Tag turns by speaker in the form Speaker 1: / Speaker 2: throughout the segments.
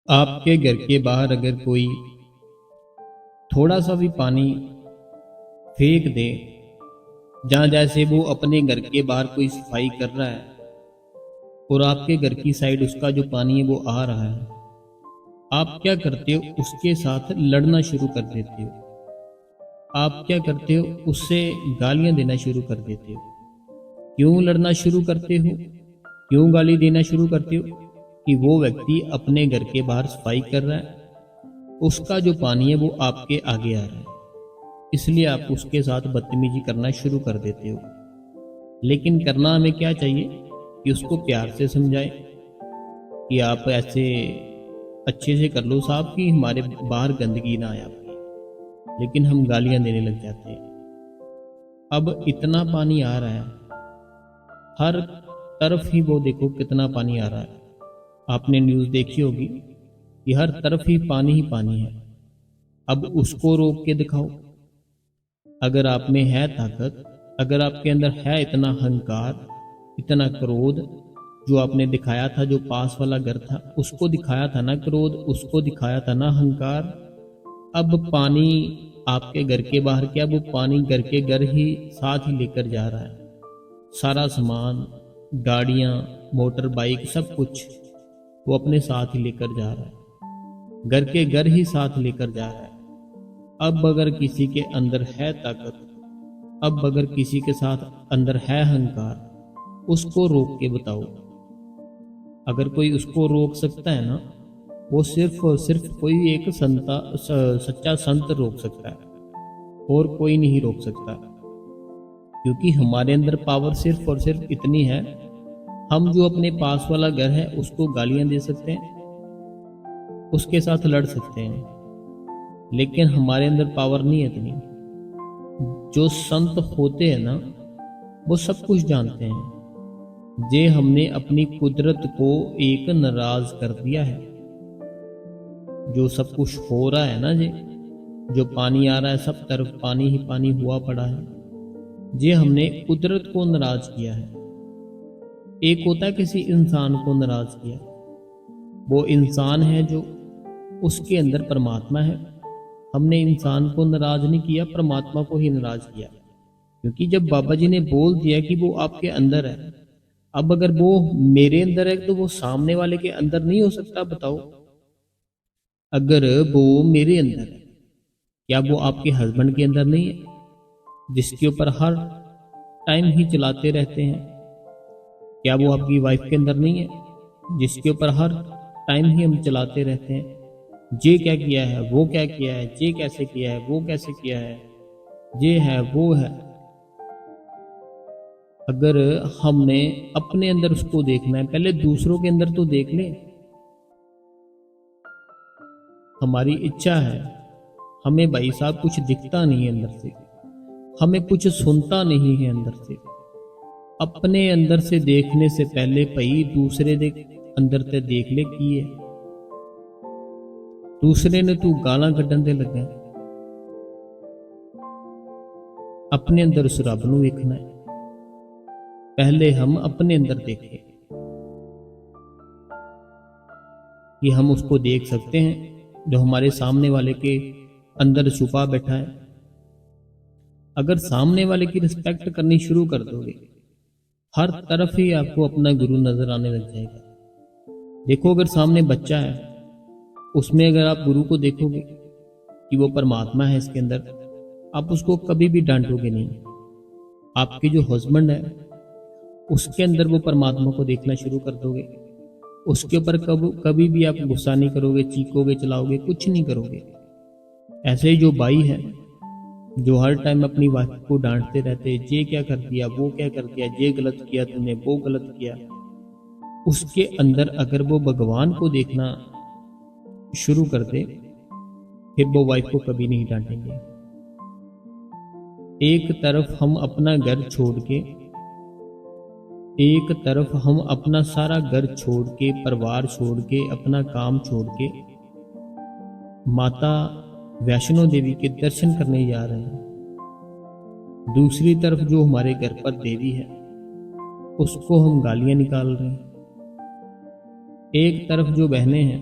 Speaker 1: आपके घर के बाहर अगर कोई थोड़ा सा भी पानी फेंक दे, जहाँ जैसे वो अपने घर के बाहर कोई सफाई कर रहा है और आपके घर की साइड उसका जो पानी है वो आ रहा है, आप क्या करते हो? उसके साथ लड़ना शुरू कर देते हो। आप क्या करते हो? उससे गालियां देना शुरू कर देते हो। क्यों लड़ना शुरू करते हो? क्यों गाली देना शुरू करते हो? कि वो व्यक्ति अपने घर के बाहर सफाई कर रहा है, उसका जो पानी है वो आपके आगे आ रहा है, इसलिए आप उसके साथ बदतमीजी करना शुरू कर देते हो। लेकिन करना हमें क्या चाहिए कि उसको प्यार से समझाए कि आप ऐसे अच्छे से कर लो साहब कि हमारे बाहर गंदगी ना आए आपकी, लेकिन हम गालियां देने लग जाते हैं। अब इतना पानी आ रहा है, हर तरफ ही वो देखो कितना पानी आ रहा है। आपने न्यूज़ देखी होगी कि हर तरफ ही पानी है। अब उसको रोक के दिखाओ। अगर आप में है ताकत, अगर आपके अंदर है इतना अहंकार, इतना क्रोध, जो आपने दिखाया था, जो पास वाला घर था उसको दिखाया था ना क्रोध, उसको दिखाया था ना अहंकार। अब पानी आपके घर के बाहर क्या, वो पानी घर के घर ही साथ ही लेकर जा रहा है। सारा सामान, गाड़ियां, मोटर बाइक, सब कुछ वो अपने साथ ही लेकर जा रहा है, घर के घर ही साथ लेकर जा रहा है। अब अगर किसी के अंदर है ताकत, अब अगर किसी के साथ अंदर है अहंकार, उसको रोक के बताओ। अगर कोई उसको रोक सकता है ना, वो सिर्फ और सिर्फ कोई एक सच्चा संत रोक सकता है, और कोई नहीं रोक सकता। क्योंकि हमारे अंदर पावर सिर्फ और सिर्फ इतनी है, हम जो अपने पास वाला घर है उसको गालियां दे सकते हैं, उसके साथ लड़ सकते हैं, लेकिन हमारे अंदर पावर नहीं है इतनी। जो संत होते हैं ना, वो सब कुछ जानते हैं। जे हमने अपनी कुदरत को एक नाराज कर दिया है। जो सब कुछ हो रहा है ना, जे जो पानी आ रहा है, सब तरफ पानी ही पानी हुआ पड़ा है, जे हमने कुदरत को नाराज किया है। एक होता है किसी इंसान को नाराज किया, वो इंसान है जो उसके अंदर परमात्मा है। हमने इंसान को नाराज नहीं किया, परमात्मा को ही नाराज किया। क्योंकि जब बाबा जी ने बोल दिया कि वो आपके अंदर है, अब अगर वो मेरे अंदर है तो वो सामने वाले के अंदर नहीं हो सकता? बताओ। अगर वो मेरे अंदर है, क्या वो आपके हस्बैंड के अंदर नहीं है, जिसके ऊपर हर टाइम ही चलाते रहते हैं? क्या वो आपकी वाइफ के अंदर नहीं है, जिसके ऊपर हर टाइम ही हम चलाते रहते हैं? ये क्या किया है, वो क्या किया है, ये कैसे किया है, वो कैसे किया है, ये है वो है। अगर हमने अपने अंदर उसको देखना है, पहले दूसरों के अंदर तो देख ले। हमारी इच्छा है, हमें भाई साहब कुछ दिखता नहीं है अंदर से, हमें कुछ सुनता नहीं है अंदर से। अपने अंदर से देखने से पहले भाई दूसरे दे अंदर ते देख ले की है। दूसरे ने तू गालां कड्डन ते लगा, अपने अंदर उस रब नूं वेखना है। पहले हम अपने अंदर देखें कि हम उसको देख सकते हैं जो हमारे सामने वाले के अंदर छुपा बैठा है। अगर सामने वाले की रिस्पेक्ट करनी शुरू कर दोगे, हर तरफ ही आपको अपना गुरु नजर आने लग जाएगा। देखो, अगर सामने बच्चा है, उसमें अगर आप गुरु को देखोगे कि वो परमात्मा है इसके अंदर, आप उसको कभी भी डांटोगे नहीं। आपके जो हस्बैंड है, उसके अंदर वो परमात्मा को देखना शुरू कर दोगे। उसके ऊपर कभी भी आप गुस्सा नहीं करोगे, चीखोगे, चलाओगे, कुछ नहीं करोगे। ऐसे ही जो भाई है, जो हर टाइम अपनी वाइफ को डांटते रहते, ये क्या कर दिया, वो क्या कर दिया, ये गलत किया तूने, वो गलत किया, उसके अंदर अगर वो भगवान को देखना शुरू कर दे, फिर वो वाइफ को कभी नहीं डांटेंगे। एक तरफ हम अपना घर छोड़ के, एक तरफ हम अपना सारा घर छोड़ के, परिवार छोड़ के, अपना काम छोड़ के माता वैष्णो देवी के दर्शन करने जा रहे हैं। दूसरी तरफ जो हमारे घर पर देवी है, उसको हम गालियां निकाल रहे हैं। एक तरफ जो बहनें हैं,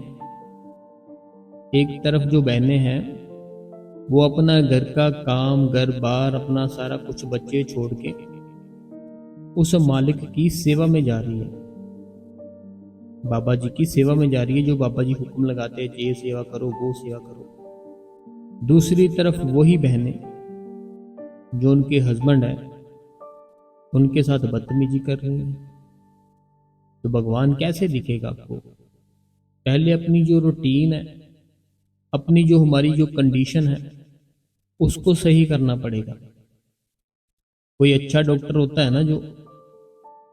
Speaker 1: एक तरफ जो बहनें हैं वो अपना घर का काम, घर बार, अपना सारा कुछ बच्चे छोड़ के उस मालिक की सेवा में जा रही है, बाबा जी की सेवा में जा रही है। जो बाबा जी हुक्म लगाते हैं, ये सेवा करो, वो सेवा करो। दूसरी तरफ वही बहनें जो उनके हस्बैंड है उनके साथ बदतमीजी कर रही हैं। तो भगवान कैसे दिखेगा आपको? पहले अपनी जो रूटीन है, अपनी जो हमारी जो कंडीशन है, उसको सही करना पड़ेगा। कोई अच्छा डॉक्टर होता है ना, जो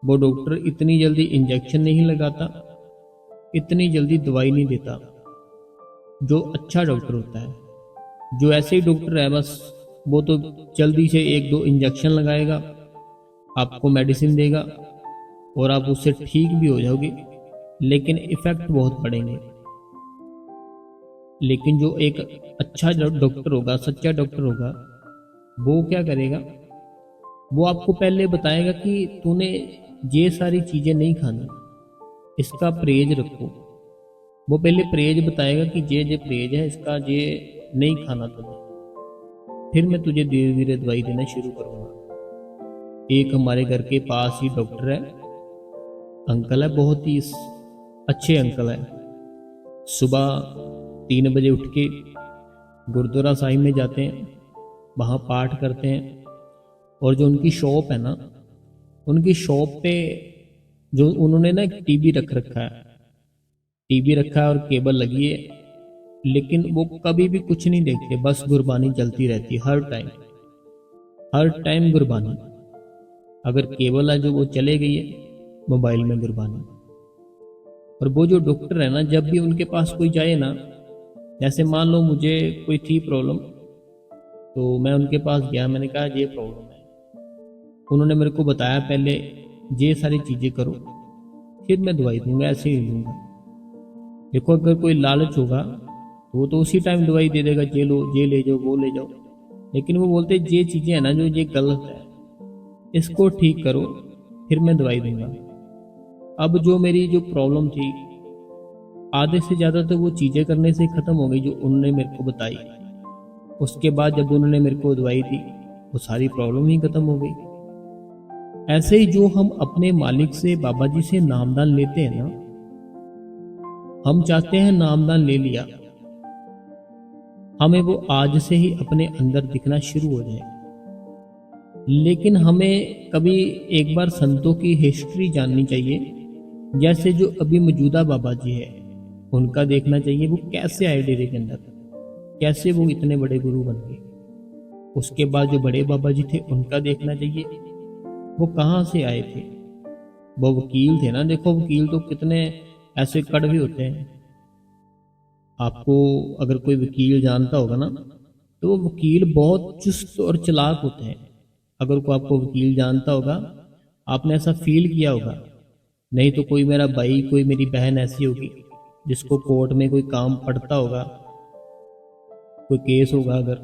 Speaker 1: वो डॉक्टर इतनी जल्दी इंजेक्शन नहीं लगाता, इतनी जल्दी दवाई नहीं देता। जो अच्छा डॉक्टर होता है, जो ऐसे ही डॉक्टर है बस, वो तो जल्दी से एक दो इंजेक्शन लगाएगा, आपको मेडिसिन देगा और आप उससे ठीक भी हो जाओगे, लेकिन इफेक्ट बहुत पड़ेंगे। लेकिन जो एक अच्छा डॉक्टर होगा, सच्चा डॉक्टर होगा, वो क्या करेगा? वो आपको पहले बताएगा कि तूने ये सारी चीजें नहीं खानी, इसका परहेज रखो। वो पहले परहेज बताएगा कि ये परहेज है, इसका ये नहीं खाना तुमने, फिर मैं तुझे धीरे धीरे दवाई देना शुरू करूंगा। एक हमारे घर के पास ही डॉक्टर है, अंकल है, बहुत ही अच्छे अंकल है। सुबह 3 बजे उठ के गुरुद्वारा साहिब में जाते हैं, वहाँ पाठ करते हैं। और जो उनकी शॉप है ना, उनकी शॉप पे जो उन्होंने ना टीवी रख रखा है, टीवी रखा है और केबल लगी है, लेकिन वो कभी भी कुछ नहीं देखते, बस गुरबानी चलती रहती है हर टाइम गुरबानी। अगर केबल है जो वो चले गई है, मोबाइल में गुरबानी। और वो जो डॉक्टर है ना, जब भी उनके पास कोई जाए ना, जैसे मान लो मुझे कोई थी प्रॉब्लम, तो मैं उनके पास गया, मैंने कहा ये प्रॉब्लम है। उन्होंने मेरे को बताया पहले ये सारी चीज़ें करो, फिर मैं दवाई दूंगा, ऐसे ही दूंगा। देखो, अगर कोई लालच होगा तो वो तो उसी टाइम दवाई दे देगा, ये लो, ये ले जाओ, वो ले जाओ। लेकिन वो बोलते ये चीज़ें हैं ना जो ये गलत है, इसको ठीक करो, फिर मैं दवाई दूंगा। अब जो मेरी जो प्रॉब्लम थी, आधे से ज़्यादा तो वो चीज़ें करने से ख़त्म हो गई जो उन्होंने मेरे को बताई। उसके बाद जब उन्होंने मेरे को दवाई दी, वो सारी प्रॉब्लम ही ख़त्म हो गई। ऐसे ही जो हम अपने मालिक से, बाबा जी से नामदान लेते हैं ना, हम चाहते हैं नामदान ले लिया, हमें वो आज से ही अपने अंदर दिखना शुरू हो जाए। लेकिन हमें कभी एक बार संतों की हिस्ट्री जाननी चाहिए। जैसे जो अभी मौजूदा बाबा जी है, उनका देखना चाहिए, वो कैसे आए डेरे के अंदर, कैसे वो इतने बड़े गुरु बन गए। उसके बाद जो बड़े बाबा जी थे, उनका देखना चाहिए, वो कहाँ से आए थे। वो वकील थे ना, देखो वकील तो कितने ऐसे कड़वे होते हैं। आपको अगर कोई वकील जानता होगा ना, तो वो वकील बहुत चुस्त और चालाक होते हैं। अगर कोई आपको वकील जानता होगा, आपने ऐसा फील किया होगा। नहीं तो कोई मेरा भाई, कोई मेरी बहन ऐसी होगी जिसको कोर्ट में कोई काम पड़ता होगा, कोई केस होगा अगर,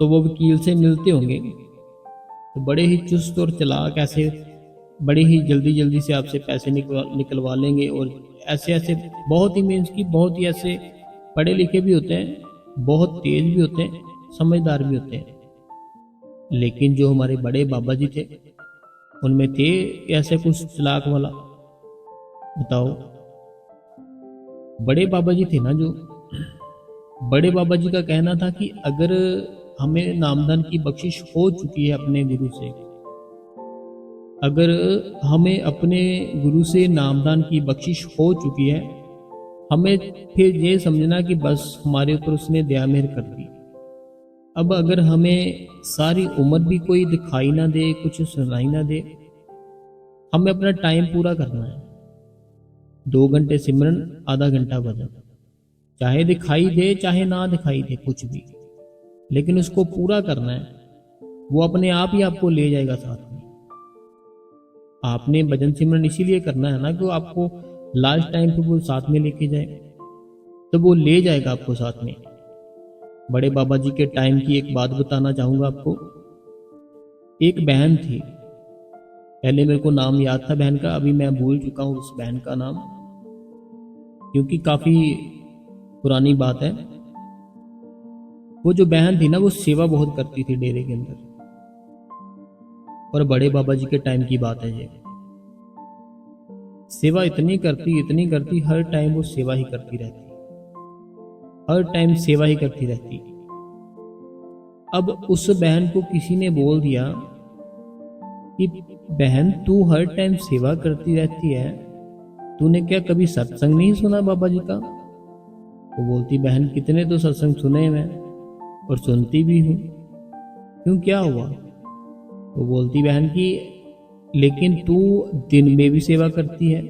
Speaker 1: तो वो वकील से मिलते होंगे, तो बड़े ही चुस्त और चालाक, ऐसे बड़े ही जल्दी जल्दी से आपसे पैसे निकलवा लेंगे। और ऐसे ऐसे बहुत ही मीन्स की बहुत ही ऐसे पढ़े लिखे भी होते हैं, बहुत तेज भी होते हैं, समझदार भी होते हैं। लेकिन जो हमारे बड़े बाबा जी थे, उनमें थे ऐसे कुछ चालाक वाला? बताओ। बड़े बाबा जी थे ना, जो बड़े बाबा जी का कहना था कि अगर हमें नामदान की बख्शिश हो चुकी है अपने गुरु से, अगर हमें अपने गुरु से नामदान की बख्शिश हो चुकी है, हमें फिर ये समझना कि बस हमारे ऊपर उसने दया मेहर कर दी। अब अगर हमें सारी उम्र भी कोई दिखाई ना दे, कुछ सुनाई ना दे, हमें अपना टाइम पूरा करना है। 2 घंटे सिमरन, आधा घंटा भजन, चाहे दिखाई दे चाहे ना दिखाई दे, कुछ भी, लेकिन उसको पूरा करना है। वो अपने आप ही आपको ले जाएगा साथ में। आपने भजन सिमरन इसीलिए करना है ना कि वो आपको लास्ट टाइम पे वो साथ में लेके जाए, तो वो ले जाएगा आपको साथ में। बड़े बाबा जी के टाइम की एक बात बताना चाहूंगा आपको। एक बहन थी, पहले मेरे को नाम याद था बहन का, अभी मैं भूल चुका हूँ उस बहन का नाम, क्योंकि काफ़ी पुरानी बात है। वो जो बहन थी ना, वो सेवा बहुत करती थी डेरे के अंदर, और बड़े बाबा जी के टाइम की बात है ये। सेवा इतनी करती, हर टाइम वो सेवा ही करती रहती, हर टाइम सेवा ही करती रहती। अब उस बहन को किसी ने बोल दिया कि बहन, तू हर टाइम सेवा करती रहती है, तूने क्या कभी सत्संग नहीं सुना बाबा जी का? वो बोलती, बहन कितने तो सत्संग सुने मैं, और सुनती भी हूँ, क्यों क्या हुआ? वो बोलती, बहन की लेकिन तू दिन में भी सेवा करती है,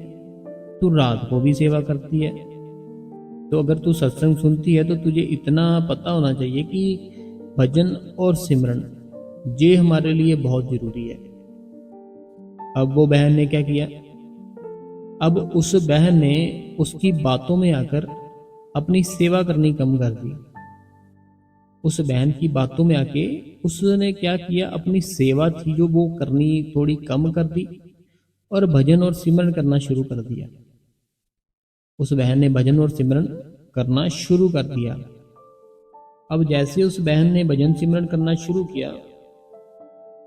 Speaker 1: तू रात को भी सेवा करती है, तो अगर तू सत्संग सुनती है तो तुझे इतना पता होना चाहिए कि भजन और सिमरन ये हमारे लिए बहुत जरूरी है। अब वो बहन ने क्या किया? अब उस बहन ने उसकी बातों में आकर अपनी सेवा करनी कम कर दी। उस बहन की बातों में आके उसने क्या किया, अपनी सेवा थी जो वो करनी थोड़ी कम कर दी, और भजन और सिमरन करना शुरू कर दिया। उस बहन ने भजन और सिमरन करना शुरू कर दिया। अब जैसे उस बहन ने भजन सिमरन करना शुरू किया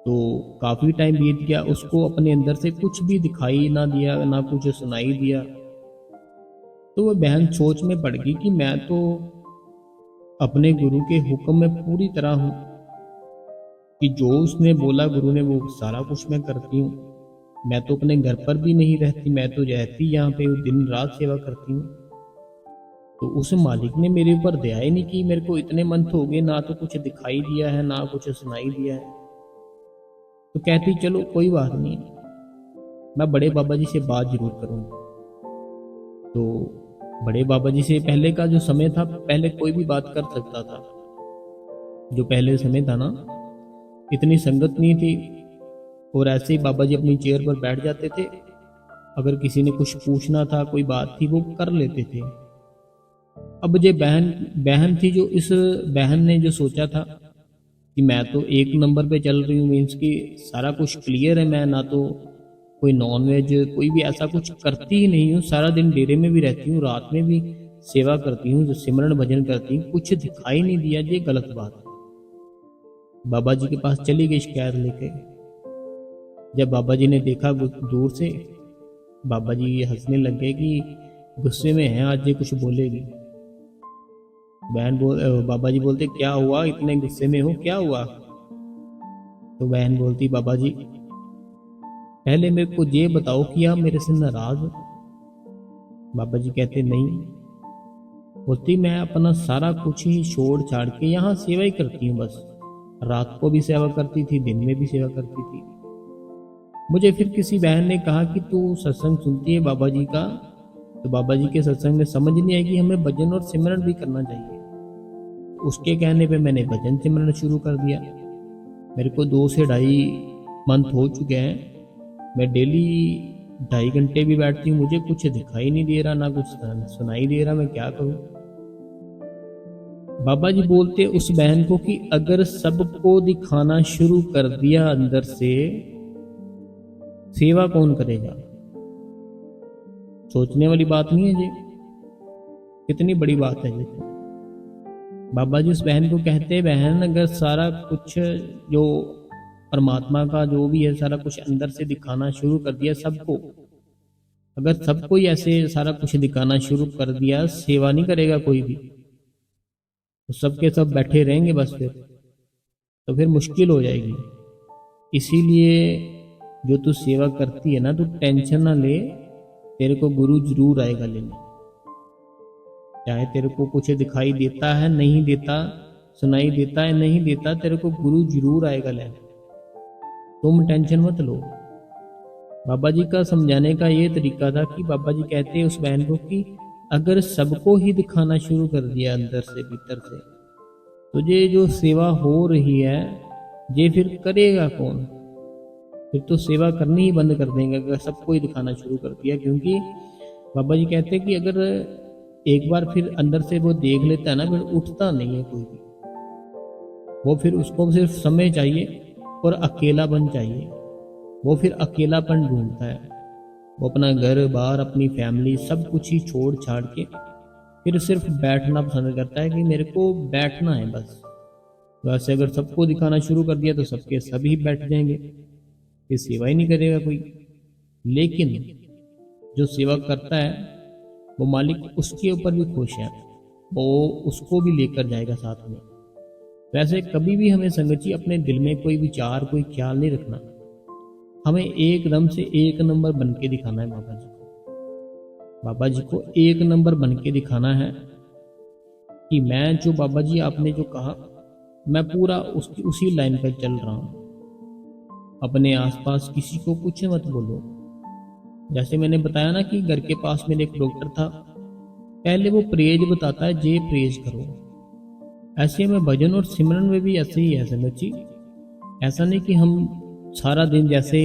Speaker 1: तो काफी टाइम बीत गया, उसको अपने अंदर से कुछ भी दिखाई ना दिया, ना कुछ सुनाई दिया। तो वह बहन सोच में पड़ गई कि मैं तो अपने गुरु के हुक्म में पूरी तरह हूं, कि जो उसने बोला गुरु ने वो सारा कुछ मैं करती हूँ। मैं तो अपने घर पर भी नहीं रहती, मैं तो रहती यहाँ पे दिन रात सेवा करती हूँ। तो उस मालिक ने मेरे ऊपर दया ही नहीं की, मेरे को इतने मंथ हो गए, ना तो कुछ दिखाई दिया है, ना कुछ सुनाई दिया है। तो कहती, चलो कोई बात नहीं, मैं बड़े बाबा जी से बात जरूर करूंगी। तो बड़े बाबा जी से पहले का जो समय था, पहले कोई भी बात कर सकता था। जो पहले समय था ना, इतनी संगत नहीं थी, और ऐसे ही बाबा जी अपनी चेयर पर बैठ जाते थे। अगर किसी ने कुछ पूछना था, कोई बात थी, वो कर लेते थे। अब ये बहन थी, जो इस बहन ने जो सोचा था कि मैं तो एक नंबर पे चल रही हूँ, मीन्स कि सारा कुछ क्लियर है, मैं ना तो कोई नॉन वेज कोई भी ऐसा कुछ करती ही नहीं हूँ, सारा दिन डेरे में भी रहती हूँ, रात में भी सेवा करती हूँ, जो सिमरन भजन करती हूँ, कुछ दिखाई नहीं दिया, ये गलत बात है। बाबा जी के पास चली गई शिकायत लेके। जब बाबा जी ने देखा दूर से, बाबा जी हंसने लग गए कि गुस्से में है, आज ये कुछ बोलेगी। बाबा जी बोलते, क्या हुआ, इतने गुस्से में हो, क्या हुआ? तो बहन बोलती, बाबा जी पहले मेरे को ये बताओ कि आप मेरे से नाराज हो? बाबा जी कहते, नहीं। बोलती, मैं अपना सारा कुछ ही छोड़ छाड़ के यहाँ सेवा ही करती हूँ, बस रात को भी सेवा करती थी, दिन में भी सेवा करती थी। मुझे फिर किसी बहन ने कहा कि तू सत्संग सुनती है बाबा जी का, तो बाबा जी के सत्संग में समझ नहीं आई कि हमें भजन और सिमरन भी करना चाहिए। उसके कहने पे मैंने भजन सिमरन शुरू कर दिया। मेरे को 2 से 2.5 मंथ हो चुके हैं, मैं डेली 2.5 घंटे भी बैठती हूँ, मुझे कुछ दिखाई नहीं दे रहा, ना कुछ सुनाई दे रहा, मैं क्या करूं? बाबा जी बोलते उस बहन को कि अगर सबको दिखाना शुरू कर दिया अंदर से, सेवा कौन करेगा? सोचने वाली बात नहीं है ये? कितनी बड़ी बात है ये। बाबा जी उस बहन को कहते, बहन अगर सारा कुछ जो परमात्मा का जो भी है, सारा कुछ अंदर से दिखाना शुरू कर दिया सबको, अगर सबको ही ऐसे सारा कुछ दिखाना शुरू कर दिया, सेवा नहीं करेगा कोई भी, तो सबके सब बैठे रहेंगे बस, तो फिर मुश्किल हो जाएगी। इसीलिए जो तू सेवा करती है ना, तू टेंशन ना ले, तेरे को गुरु जरूर आएगा लेने। चाहे तेरे को कुछ दिखाई देता है, नहीं देता, सुनाई देता है, नहीं देता, तेरे को गुरु जरूर आएगा लेने, तुम टेंशन मत लो। बाबा जी का समझाने का ये तरीका था कि बाबा जी कहते हैं उस बहन को कि अगर सबको ही दिखाना शुरू कर दिया अंदर से, भीतर से, तो ये जो सेवा हो रही है, ये फिर करेगा कौन? फिर तो सेवा करनी ही बंद कर देंगे अगर सबको ही दिखाना शुरू कर दिया। क्योंकि बाबा जी कहते हैं कि अगर एक बार फिर अंदर से वो देख लेता है ना, फिर उठता नहीं है कोई भी। वो फिर उसको सिर्फ समय चाहिए और अकेलापन चाहिए। वो फिर अकेलापन ढूंढता है। वो अपना घर बार, अपनी फैमिली, सब कुछ ही छोड़ छाड़ के फिर सिर्फ बैठना पसंद करता है कि मेरे को बैठना है बस। वैसे अगर सबको दिखाना शुरू कर दिया तो सबके सभी बैठ जाएंगे, फिर सेवा ही नहीं करेगा कोई। लेकिन जो सेवा करता है वो मालिक उसके ऊपर भी खुश है, वो उसको भी लेकर जाएगा साथ में। वैसे कभी भी हमें संगत जी अपने दिल में कोई विचार कोई ख्याल नहीं रखना, हमें एकदम से एक नंबर बन के दिखाना है बाबा जी को। बाबा जी को एक नंबर बन के दिखाना है कि मैं जो बाबा जी आपने जो कहा मैं पूरा उसकी उसी लाइन पर चल रहा हूँ। अपने आसपास किसी को कुछ मत बोलो। जैसे मैंने बताया ना कि घर के पास मेरे एक डॉक्टर था, पहले वो परहेज बताता है, जे परहेज करो। ऐसे में भजन और सिमरन में भी ऐसे ही है संगत जी। ऐसा नहीं कि हम सारा दिन, जैसे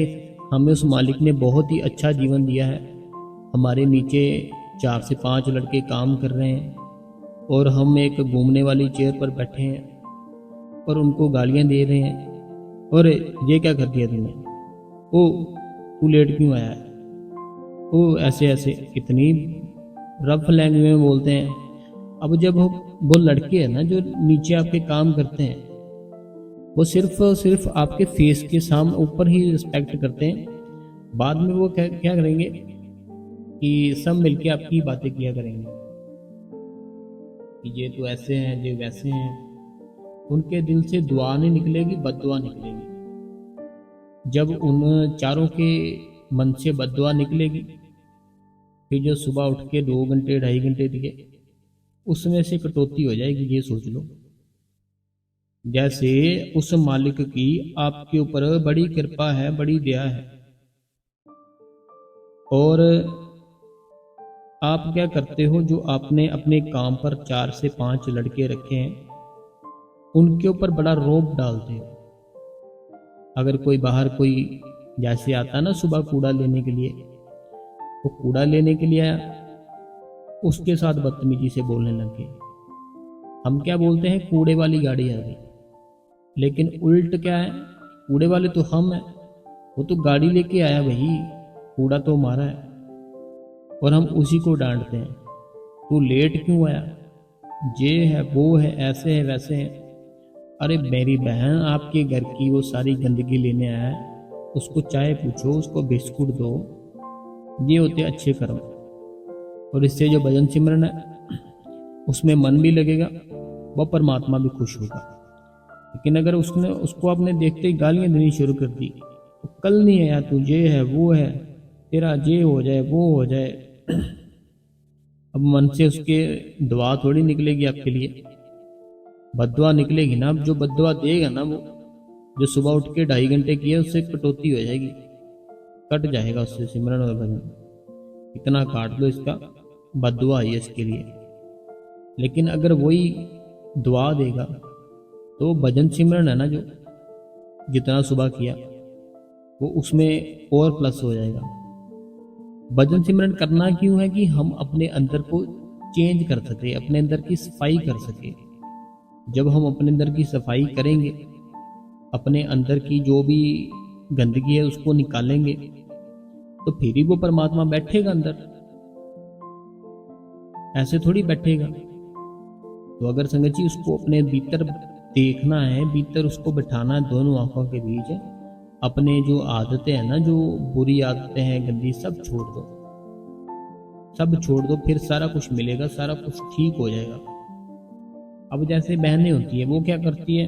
Speaker 1: हमें उस मालिक ने बहुत ही अच्छा जीवन दिया है, हमारे नीचे 4 से 5 लड़के काम कर रहे हैं और हम एक घूमने वाली चेयर पर बैठे हैं और उनको गालियां दे रहे हैं, और ये क्या कर दिया तुमने, ओ तू लेट क्यों आया है, ओ ऐसे ऐसे कितनी रफ लैंग्वेज में बोलते हैं। अब जब वो लड़के हैं ना जो नीचे आपके काम करते हैं, वो सिर्फ आपके फेस के सामने ऊपर ही रिस्पेक्ट करते हैं, बाद में वो क्या करेंगे कि सब मिलके आपकी बातें किया करेंगे कि ये तो ऐसे हैं, ये वैसे हैं। उनके दिल से दुआ नहीं निकलेगी, बद्दुआ निकलेगी। जब उन चारों के मन से बद्दुआ निकलेगी, फिर जो सुबह उठ के 2 घंटे 2.5 घंटे दिए उसमें से कटौती हो जाएगी। ये सोच लो, जैसे उस मालिक की आपके ऊपर बड़ी कृपा है, बड़ी दया है, और आप क्या करते हो, जो आपने अपने काम पर 4 से 5 लड़के रखे हैं उनके ऊपर बड़ा रौब डालते हो। अगर कोई बाहर कोई जैसे आता ना सुबह कूड़ा लेने के लिए, वो कूड़ा लेने के लिए आया, उसके साथ बदतमीजी से बोलने लग गए। हम क्या बोलते हैं, कूड़े वाली गाड़ी आ गई, लेकिन उल्ट क्या है, कूड़े वाले तो हम हैं, वो तो गाड़ी लेके आया भाई, कूड़ा तो हमारा है, और हम उसी को डांटते हैं, तू लेट क्यों आया, ये है वो है, ऐसे है वैसे है। अरे मेरी बहन आपके घर की वो सारी गंदगी लेने आया है, उसको चाय पूछो, उसको बिस्कुट दो, ये होते अच्छे कर्म। और इससे जो भजन सिमरन है उसमें मन भी लगेगा, वह परमात्मा भी खुश होगा। लेकिन अगर उसको आपने देखते ही गालियां देनी शुरू कर दी, तो कल नहीं आया तू, ये है वो है, तेरा ये हो जाए वो हो जाए, अब मन से उसके दुआ थोड़ी निकलेगी आपके लिए, बद्दुआ निकलेगी ना। अब जो बद्दुआ देगा ना, वो जो सुबह उठ के 2.5 घंटे किए उससे कटौती हो जाएगी, कट जाएगा उससे सिमरन और भजन। इतना काट लो, इसका बद्दुआ है इसके लिए। लेकिन अगर वही दुआ देगा तो भजन सिमरन है ना, जो जितना सुबह किया वो उसमें और प्लस हो जाएगा। भजन सिमरन करना क्यों है, कि हम अपने अंदर को चेंज कर सके, अपने अंदर की सफाई कर सके। जब हम अपने अंदर की सफाई करेंगे, अपने अंदर की जो भी गंदगी है उसको निकालेंगे, तो फिर ही वो परमात्मा बैठेगा अंदर, ऐसे थोड़ी बैठेगा। तो अगर संगत जी उसको अपने भीतर देखना है, भीतर उसको बिठाना है दोनों आंखों के बीच, अपने जो आदतें हैं ना, जो बुरी आदतें हैं गंदी, सब छोड़ दो, सब छोड़ दो, फिर सारा कुछ मिलेगा, सारा कुछ ठीक हो जाएगा। अब जैसे बहनें होती है, वो क्या करती है,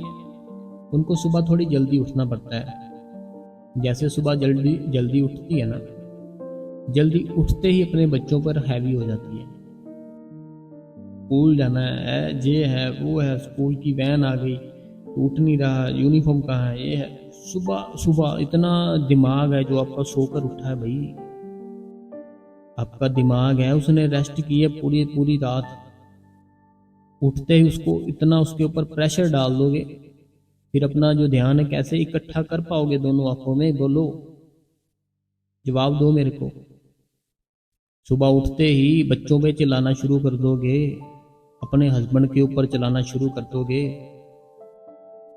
Speaker 1: उनको सुबह थोड़ी जल्दी उठना पड़ता है। जैसे सुबह जल्दी जल्दी उठती है ना, जल्दी उठते ही अपने बच्चों पर हैवी हो जाती है, स्कूल जाना है, ये है वो है, स्कूल की वैन आ गई, उठ नहीं रहा, यूनिफॉर्म कहाँ है, ये है। सुबह सुबह इतना दिमाग है जो आपका सोकर उठा है भाई, आपका दिमाग है, उसने रेस्ट की है पूरी पूरी रात, उठते ही उसको इतना उसके ऊपर प्रेशर डाल दोगे, फिर अपना जो ध्यान है कैसे इकट्ठा कर पाओगे दोनों आंखों में, बोलो, जवाब दो मेरे को। सुबह उठते ही बच्चों पे चिल्लाना शुरू कर दोगे, अपने हस्बैंड के ऊपर चलाना शुरू कर दोगे,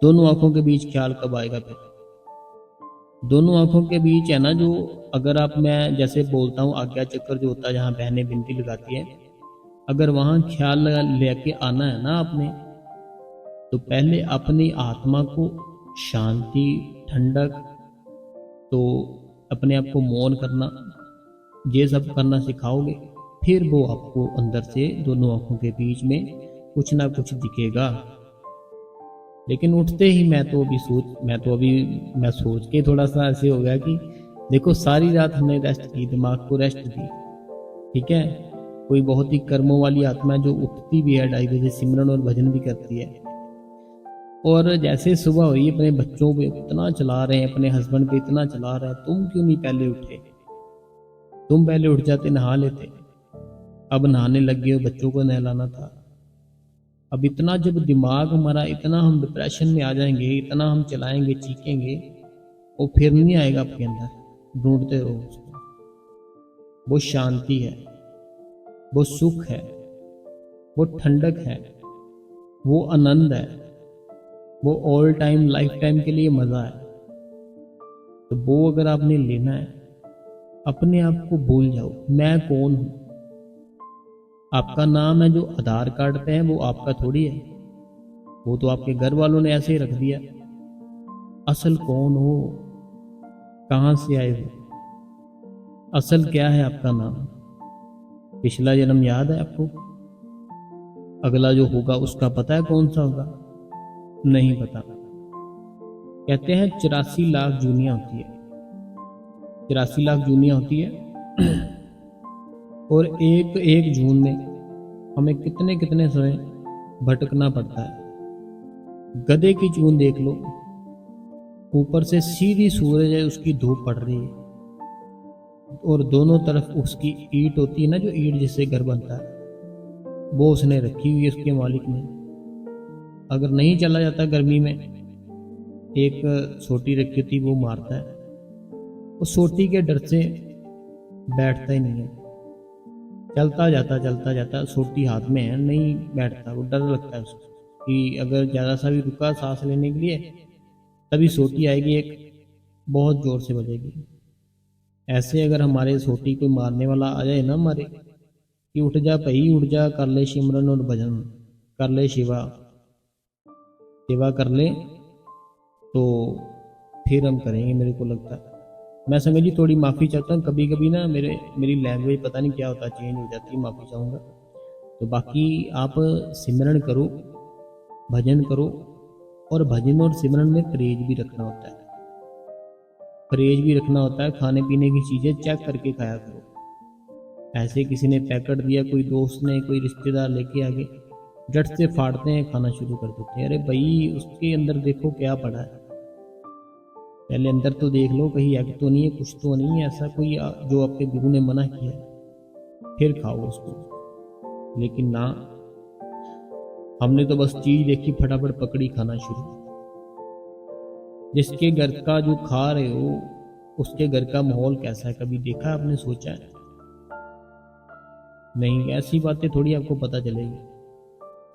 Speaker 1: दोनों आंखों के बीच ख्याल कब आएगा फिर? दोनों आंखों के बीच है ना, जो अगर आप, मैं जैसे बोलता हूँ आज्ञा चक्र जो होता है, जहाँ बहनें बिनती लगाती हैं, अगर वहाँ ख्याल लेके आना है ना आपने, तो पहले अपनी आत्मा को शांति, ठंडक, तो अपने आप को मौन करना, ये सब करना सिखाओगे, फिर वो आपको अंदर से दोनों आंखों के बीच में कुछ ना कुछ दिखेगा। लेकिन उठते ही मैं सोच के थोड़ा सा ऐसे हो गया कि देखो सारी रात हमने रेस्ट की, दिमाग को रेस्ट दी, ठीक है। कोई बहुत ही कर्मों वाली आत्मा है जो उठती भी है 2:30 बजे, सिमरन और भजन भी करती है, और जैसे सुबह हुई अपने बच्चों पे इतना चला रहे हैं, अपने हस्बैंड पे इतना चला रहे हैं, तुम क्यों नहीं पहले उठे? तुम पहले उठ जाते, नहा लेते। अब नहाने लग गए, बच्चों को नहलाना था। अब इतना जब दिमाग हमारा, इतना हम डिप्रेशन में आ जाएंगे, इतना हम चलाएंगे, चीखेंगे, वो फिर नहीं आएगा आपके अंदर। ढूंढते रहो उसको। वो शांति है, वो सुख है, वो ठंडक है, वो आनंद है, वो ऑल टाइम, लाइफ टाइम के लिए मजा है। तो वो अगर आपने लेना है, अपने आप को भूल जाओ, मैं कौन हूं। आपका नाम है जो आधार कार्ड पे है, वो आपका थोड़ी है, वो तो आपके घर वालों ने ऐसे ही रख दिया। असल कौन हो, कहां से आए हो, असल क्या है आपका नाम? पिछला जन्म याद है आपको? अगला जो होगा उसका पता है कौन सा होगा? नहीं पता। कहते हैं 84 लाख जूनियां होती है, 84 लाख जूनियां होती है। और एक एक जून में हमें कितने कितने समय भटकना पड़ता है। गधे की जून देख लो, ऊपर से सीधी सूरज है, उसकी धूप पड़ रही है, और दोनों तरफ उसकी ईंट होती है ना, जो ईंट जिससे घर बनता है, वो उसने रखी हुई है, उसके मालिक ने। अगर नहीं चला जाता गर्मी में, एक सोटी रखी थी, वो मारता है, उस सोटी के डर से बैठता ही नहीं है, चलता जाता, सोटी हाथ में है, नहीं बैठता, वो डर लगता है उसको कि अगर ज़्यादा सा भी रुका सांस लेने के लिए, तभी सोटी आएगी, एक बहुत जोर से बजेगी। ऐसे अगर हमारे सोटी कोई मारने वाला आ जाए ना हमारे, कि उठ जा भाई उठ जा, कर ले सिमरन और भजन, कर ले सेवा कर ले, तो फिर हम करेंगे। मेरे को लगता है, मैं संगत जी थोड़ी माफ़ी चाहता हूँ, कभी कभी ना मेरी लैंग्वेज पता नहीं क्या होता है, चेंज हो जाती है, माफ़ी चाहूँगा। तो बाकी आप सिमरन करो, भजन करो, और भजन और सिमरन में परहेज भी रखना होता है, परहेज भी रखना होता है। खाने पीने की चीज़ें चेक करके खाया करो। ऐसे किसी ने पैकेट दिया, कोई दोस्त ने, कोई रिश्तेदार लेके आगे, झट से फाड़ते हैं, खाना शुरू कर देते हैं। अरे भाई उसके अंदर देखो क्या पड़ा है, पहले अंदर तो देख लो, कहीं एग तो नहीं है, कुछ तो नहीं है ऐसा कोई जो आपके गुरु ने मना किया, फिर खाओ उसको। लेकिन ना, हमने तो बस चीज देखी, फटाफट पकड़ी, खाना शुरू। जिसके घर का जो खा रहे हो, उसके घर का माहौल कैसा है, कभी देखा आपने, सोचा है? नहीं, ऐसी बातें थोड़ी आपको पता चलेगी।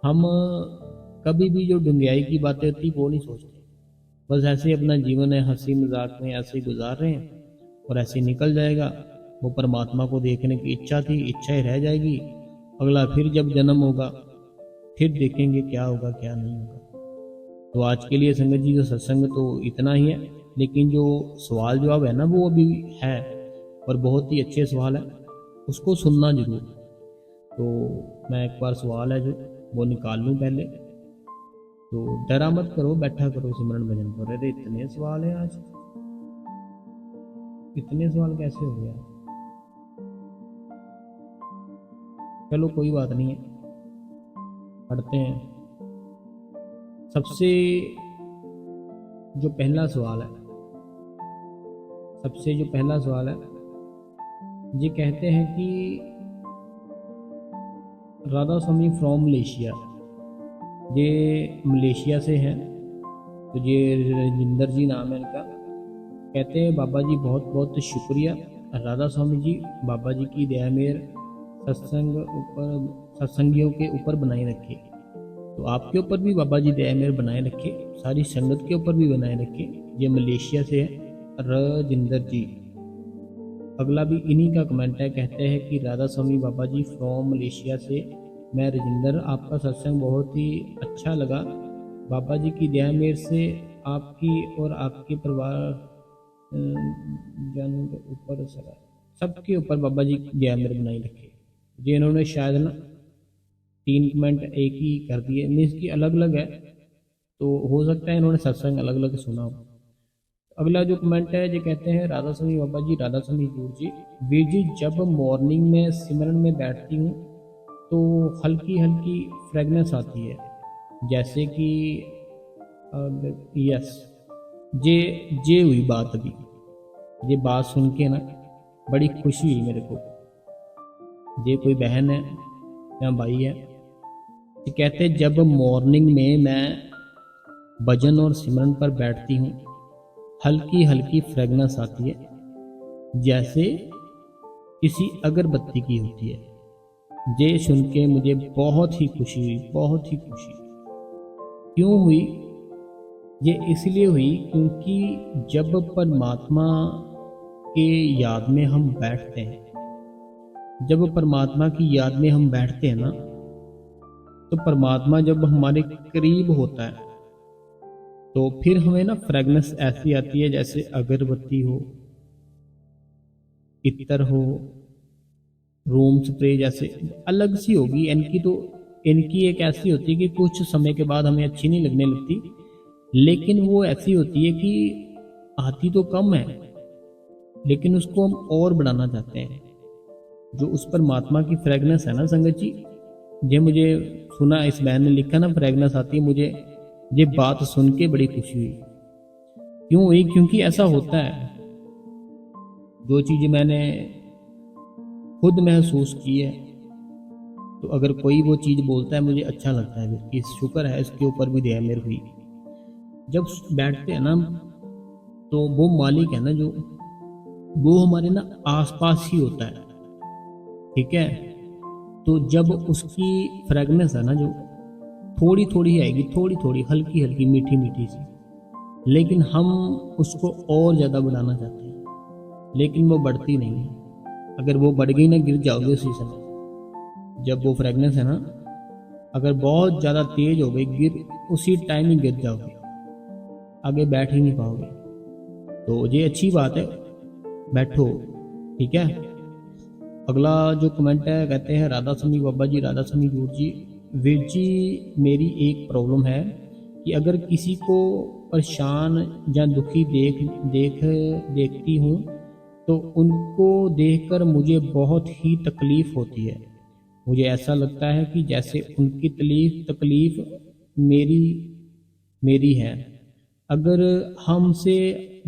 Speaker 1: हम कभी भी जो डुंगियाई की बातें होती वो नहीं सोचते, बस ऐसे ही अपना जीवन है, हंसी मजाक में ऐसे ही गुजार रहे हैं, और ऐसे निकल जाएगा। वो परमात्मा को देखने की इच्छा थी, इच्छा ही रह जाएगी। अगला फिर जब जन्म होगा, फिर देखेंगे क्या होगा क्या नहीं होगा। तो आज के लिए संगत जी, जो सत्संग तो इतना ही है, लेकिन जो सवाल जवाब है ना, वो अभी है, और बहुत ही अच्छे सवाल है, उसको सुनना जरूर। तो मैं एक बार सवाल है जो वो निकाल लूँ पहले, तो डरा मत करो, बैठा करो, सिमरन भजन करो। अरे इतने सवाल है आज, इतने सवाल कैसे हो गया? चलो कोई बात नहीं है, पढ़ते हैं। सबसे जो पहला सवाल है, ये कहते हैं कि राधा स्वामी फ्रॉम मलेशिया, ये मलेशिया से हैं, तो ये राजिंदर जी नाम है इनका। कहते हैं बाबा जी बहुत बहुत शुक्रिया, राधा स्वामी जी, बाबा जी की दया मेहर सत्संगियों के ऊपर बनाए रखे। तो आपके ऊपर भी बाबा जी दया मेहर बनाए रखे, सारी संगत के ऊपर भी बनाए रखे। ये मलेशिया से है राजिंदर जी। अगला भी इन्हीं का कमेंट है। कहते हैं कि राधा स्वामी बाबा जी फ्रॉम मलेशिया से, मैं राजिंदर, आपका सत्संग बहुत ही अच्छा लगा। बाबा जी की दया मेर से आपकी और आपके परिवार जन के ऊपर सबके ऊपर बाबा जी की दया मेर बनाई रखे। जी इन्होंने शायद ना 3 कमेंट एक ही कर दिए, मीन्स की अलग अलग है, तो हो सकता है इन्होंने सत्संग अलग अलग सुना हो। अगला जो कमेंट है जो कहते हैं राधा स्वामी बाबा जी, राधा स्वामी गुरु जी, वीर जी जब मॉर्निंग में सिमरन में बैठती हूँ तो हल्की हल्की फ्रेगनेंस आती है, जैसे कि यस, जे हुई बात अभी, ये बात सुन के ना बड़ी खुशी हुई मेरे को। ये कोई बहन है या भाई है, ये कहते जब मॉर्निंग में मैं भजन और सिमरन पर बैठती हूँ हल्की हल्की फ्रेगनेंस आती है, जैसे किसी अगरबत्ती की होती है। ये सुन के मुझे बहुत ही खुशी हुई, बहुत ही खुशी। क्यों हुई? ये इसलिए हुई क्योंकि जब परमात्मा के याद में हम बैठते हैं, जब परमात्मा की याद में हम बैठते हैं ना, तो परमात्मा जब हमारे करीब होता है तो फिर हमें ना फ्रेगनेंस ऐसी आती है जैसे अगरबत्ती हो, इत्र हो, रूम स्प्रे, जैसे अलग सी होगी इनकी। तो इनकी एक ऐसी होती है कि कुछ समय के बाद हमें अच्छी नहीं लगने लगती, लेकिन वो ऐसी होती है कि आती तो कम है लेकिन उसको हम और बढ़ाना चाहते हैं। जो उस परमात्मा की फ्रेगनेंस है ना संगत जी, ये मुझे सुना, इस बहन ने लिखा ना फ्रेगनेंस आती है, मुझे ये बात सुन के बड़ी खुशी हुई। क्यों हुई? क्योंकि ऐसा होता है, जो चीज मैंने खुद महसूस की है, तो अगर कोई वो चीज बोलता है मुझे अच्छा लगता है कि शुक्र है इसके ऊपर भी दया मेरी हुई। जब बैठते हैं ना तो वो मालिक है ना, जो वो हमारे ना आसपास ही होता है, ठीक है। तो जब उसकी फ्रेगनेंस है ना, जो थोड़ी थोड़ी आएगी, थोड़ी थोड़ी हल्की हल्की मीठी मीठी सी, लेकिन हम उसको और ज़्यादा बढ़ाना चाहते हैं, लेकिन वो बढ़ती नहीं है। अगर वो बढ़ गई ना, गिर जाओगे उसी समय। जब वो फ्रेगनेंस है ना, अगर बहुत ज़्यादा तेज हो गई, गिर उसी टाइम ही गिर जाओगे, आगे बैठ ही नहीं पाओगे। तो ये अच्छी बात है, बैठो, ठीक है। अगला जो कमेंट है, कहते हैं राधा स्वामी बाबा जी, राधा स्वामी गुरु जी, वीर जी मेरी एक प्रॉब्लम है कि अगर किसी को परेशान या दुखी देखती हूँ तो उनको देखकर मुझे बहुत ही तकलीफ होती है। मुझे ऐसा लगता है कि जैसे उनकी तकलीफ मेरी मेरी है। अगर हमसे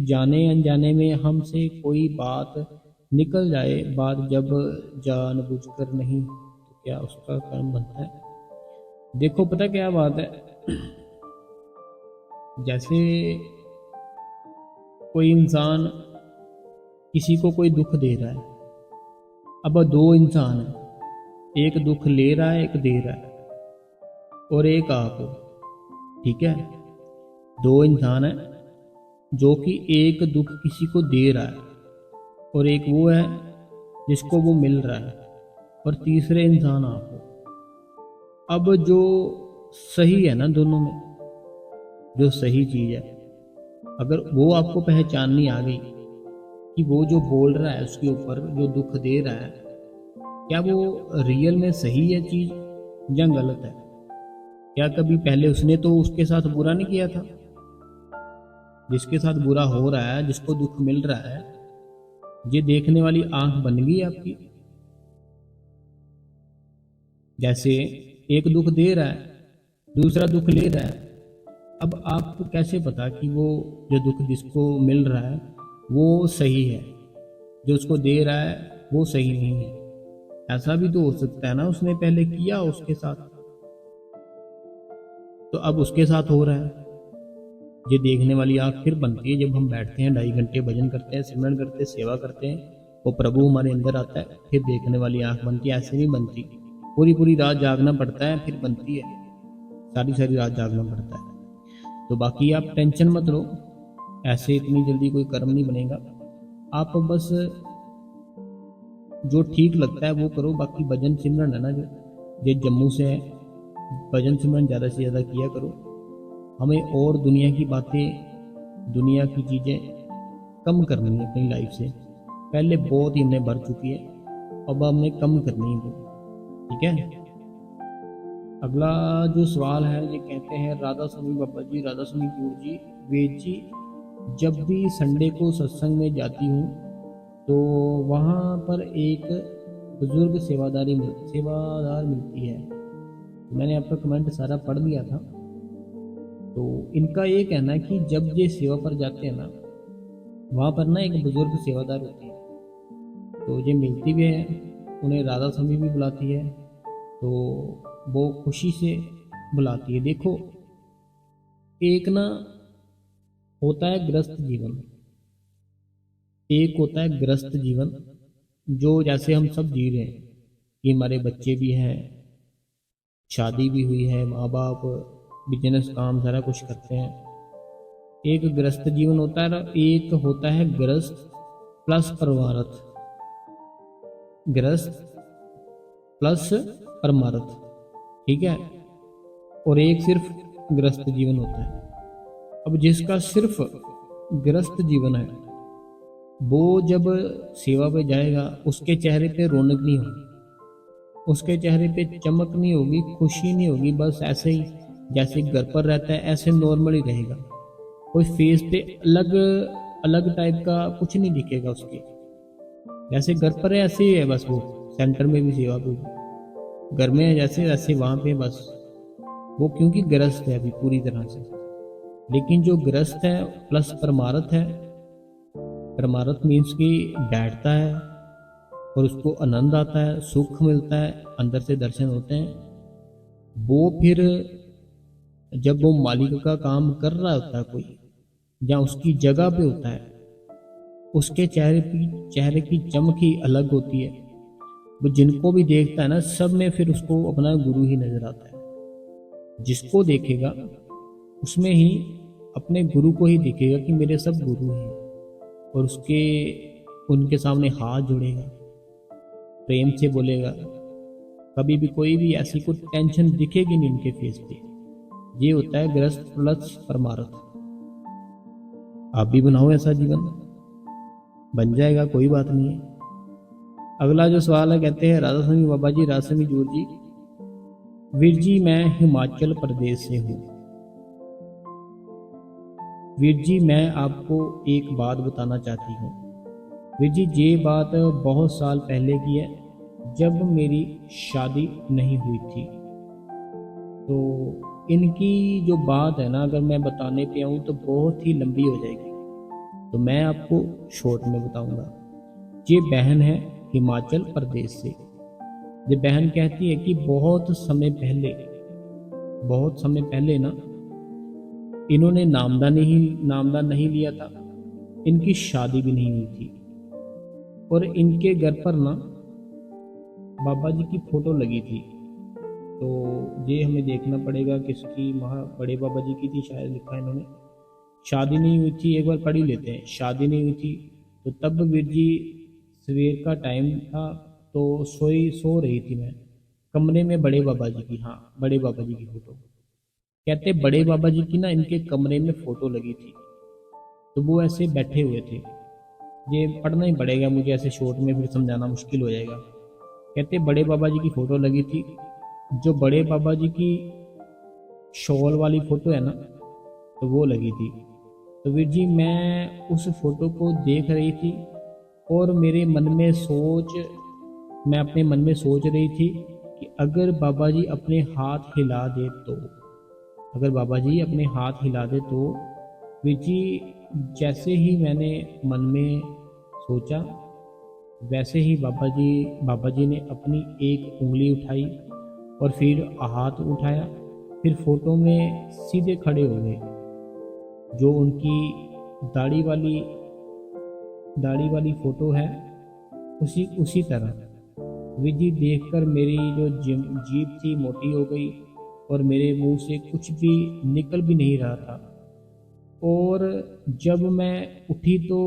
Speaker 1: जाने अनजाने में हमसे कोई बात निकल जाए, बात जब जानबूझकर नहीं, तो क्या उसका कर्म बनता है? देखो पता क्या बात है, जैसे कोई इंसान किसी को कोई दुख दे रहा है, अब दो इंसान है, एक दुख ले रहा है, एक दे रहा है, और एक आप हो, ठीक है। दो इंसान है जो कि एक दुख किसी को दे रहा है, और एक वो है जिसको वो मिल रहा है, और तीसरे इंसान आप हो। अब जो सही है ना दोनों में, जो सही चीज है, अगर वो आपको पहचाननी आ गई कि वो जो बोल रहा है उसके ऊपर जो दुख दे रहा है, क्या वो रियल में सही है चीज या गलत है? क्या कभी पहले उसने तो उसके साथ बुरा नहीं किया था? जिसके साथ बुरा हो रहा है, जिसको दुख मिल रहा है, ये देखने वाली आंख बन गई आपकी। जैसे एक दुख दे रहा है, दूसरा दुख ले रहा है, अब आपको कैसे पता कि वो जो दुख जिसको मिल रहा है वो सही है, जो उसको दे रहा है वो सही नहीं है? ऐसा भी तो हो सकता है ना, उसने पहले किया उसके साथ, तो अब उसके साथ हो रहा है। ये देखने वाली आंख फिर बनती है जब हम बैठते हैं, 2.5 घंटे भजन करते हैं, सिमरन करते हैं, सेवा करते हैं, वो प्रभु हमारे अंदर आता है, फिर देखने वाली आंख बनती है। ऐसे नहीं बनती, पूरी पूरी रात जागना पड़ता है, फिर बनती है, सारी सारी रात जागना पड़ता है। तो बाकी आप टेंशन मत लो, ऐसे इतनी जल्दी कोई कर्म नहीं बनेगा। आप बस जो ठीक लगता है वो करो। बाकी भजन सिमरन है ना, जो जम्मू से है, भजन सिमरन ज़्यादा से ज़्यादा किया करो। हमें और दुनिया की बातें, दुनिया की चीज़ें कम करनी है अपनी लाइफ से। पहले बहुत ही हमने भर चुकी है, अब हमने कम करनी है वो। ठीक है। अगला जो सवाल है ये कहते हैं, राधा स्वामी बाबा जी, राधा स्वामी गुरु जी, वेद जी, जब भी संडे को सत्संग में जाती हूँ तो वहाँ पर एक बुजुर्ग सेवादार मिलती है। मैंने आपका कमेंट सारा पढ़ लिया था। तो इनका ये कहना है कि जब ये सेवा पर जाते हैं ना, वहाँ पर ना एक बुजुर्ग सेवादार होती है, तो ये मिलती भी है, उन्हें राधा स्वामी भी बुलाती है, तो वो खुशी से बुलाती है। देखो, एक ना होता है गृहस्थ जीवन, एक होता है गृहस्थ जीवन जो जैसे हम सब जी रहे हैं, कि हमारे बच्चे भी हैं, शादी भी हुई है, माँ बाप बिजनेस काम सारा कुछ करते हैं। एक गृहस्थ जीवन होता है, एक होता है गृहस्थ प्लस परमार्थ, गृहस्थ प्लस परमार्थ। ठीक है। और एक सिर्फ गृहस्थ जीवन होता है। अब जिसका सिर्फ गृहस्थ जीवन है, वो जब सेवा पे जाएगा, उसके चेहरे पे रौनक नहीं होगी, उसके चेहरे पे चमक नहीं होगी, खुशी नहीं होगी। बस ऐसे ही जैसे घर पर रहता है ऐसे नॉर्मल ही रहेगा। कोई फेस पे अलग अलग टाइप का कुछ नहीं दिखेगा उसके। जैसे घर पर है ऐसे ही है, बस वो सेंटर में भी सेवा पे, घर में है जैसे वैसे वहाँ पे बस वो, क्योंकि गृहस्थ है अभी पूरी तरह से। लेकिन जो गृहस्थ है प्लस परमार्थ है, परमार्थ मीन्स कि बैठता है और उसको आनंद आता है, सुख मिलता है, अंदर से दर्शन होते हैं, वो फिर जब वो मालिक का काम कर रहा होता है कोई, या उसकी जगह पे होता है, उसके चेहरे की चमक ही अलग होती है। वो जिनको भी देखता है ना, सब में फिर उसको अपना गुरु ही नजर आता है। जिसको देखेगा उसमें ही अपने गुरु को ही दिखेगा कि मेरे सब गुरु हैं, और उनके सामने हाथ जोड़ेगा, प्रेम से बोलेगा। कभी भी कोई भी ऐसी कोई टेंशन दिखेगी नहीं उनके फेस पे। ये होता है गृहस्थ प्लस परमार्थ। आप भी बनाओ ऐसा जीवन, बन जाएगा, कोई बात नहीं है। अगला जो सवाल है, कहते हैं, राधा स्वामी बाबा जी, राधा स्वामी जोर जी, वीर जी मैं हिमाचल प्रदेश से हूँ। वीर जी मैं आपको एक बात बताना चाहती हूँ। वीर जी ये बात बहुत साल पहले की है, जब मेरी शादी नहीं हुई थी। तो इनकी जो बात है ना, अगर मैं बताने पे आऊँ तो बहुत ही लंबी हो जाएगी, तो मैं आपको शॉर्ट में बताऊंगा। ये बहन है हिमाचल प्रदेश से। ये बहन कहती है कि बहुत समय पहले ना, इन्होंने नामदान नहीं लिया था, इनकी शादी भी नहीं हुई थी, और इनके घर पर ना बाबा जी की फोटो लगी थी। तो ये हमें देखना पड़ेगा किसकी, बड़े बाबा जी की थी शायद, लिखा है इन्होंने। शादी नहीं हुई थी, एक बार पढ़ ही लेते हैं। शादी नहीं हुई थी, तो तब वीर जी सवेर का टाइम था, तो सो रही थी मैं कमरे में, बड़े बाबा जी की, हाँ बड़े बाबा जी की फोटो। कहते बड़े बाबा जी की ना इनके कमरे में फोटो लगी थी, तो वो ऐसे बैठे हुए थे। ये पढ़ना ही पड़ेगा मुझे, ऐसे शॉर्ट में फिर समझाना मुश्किल हो जाएगा। कहते बड़े बाबा जी की फोटो लगी थी, जो बड़े बाबा जी की शॉल वाली फोटो है ना, तो वो लगी थी। तो वीर जी मैं उस फोटो को देख रही थी, और मैं अपने मन में सोच रही थी कि अगर बाबा जी अपने हाथ हिला दे तो, अगर बाबा जी अपने हाथ हिला दे तो। वीर जी जैसे ही मैंने मन में सोचा, वैसे ही बाबा जी ने अपनी एक उंगली उठाई और फिर हाथ उठाया, फिर फोटो में सीधे खड़े हो गए। जो उनकी दाढ़ी वाली फोटो है, उसी तरह। विधि देखकर मेरी जो जीभ थी मोटी हो गई, और मेरे मुंह से कुछ भी निकल भी नहीं रहा था। और जब मैं उठी तो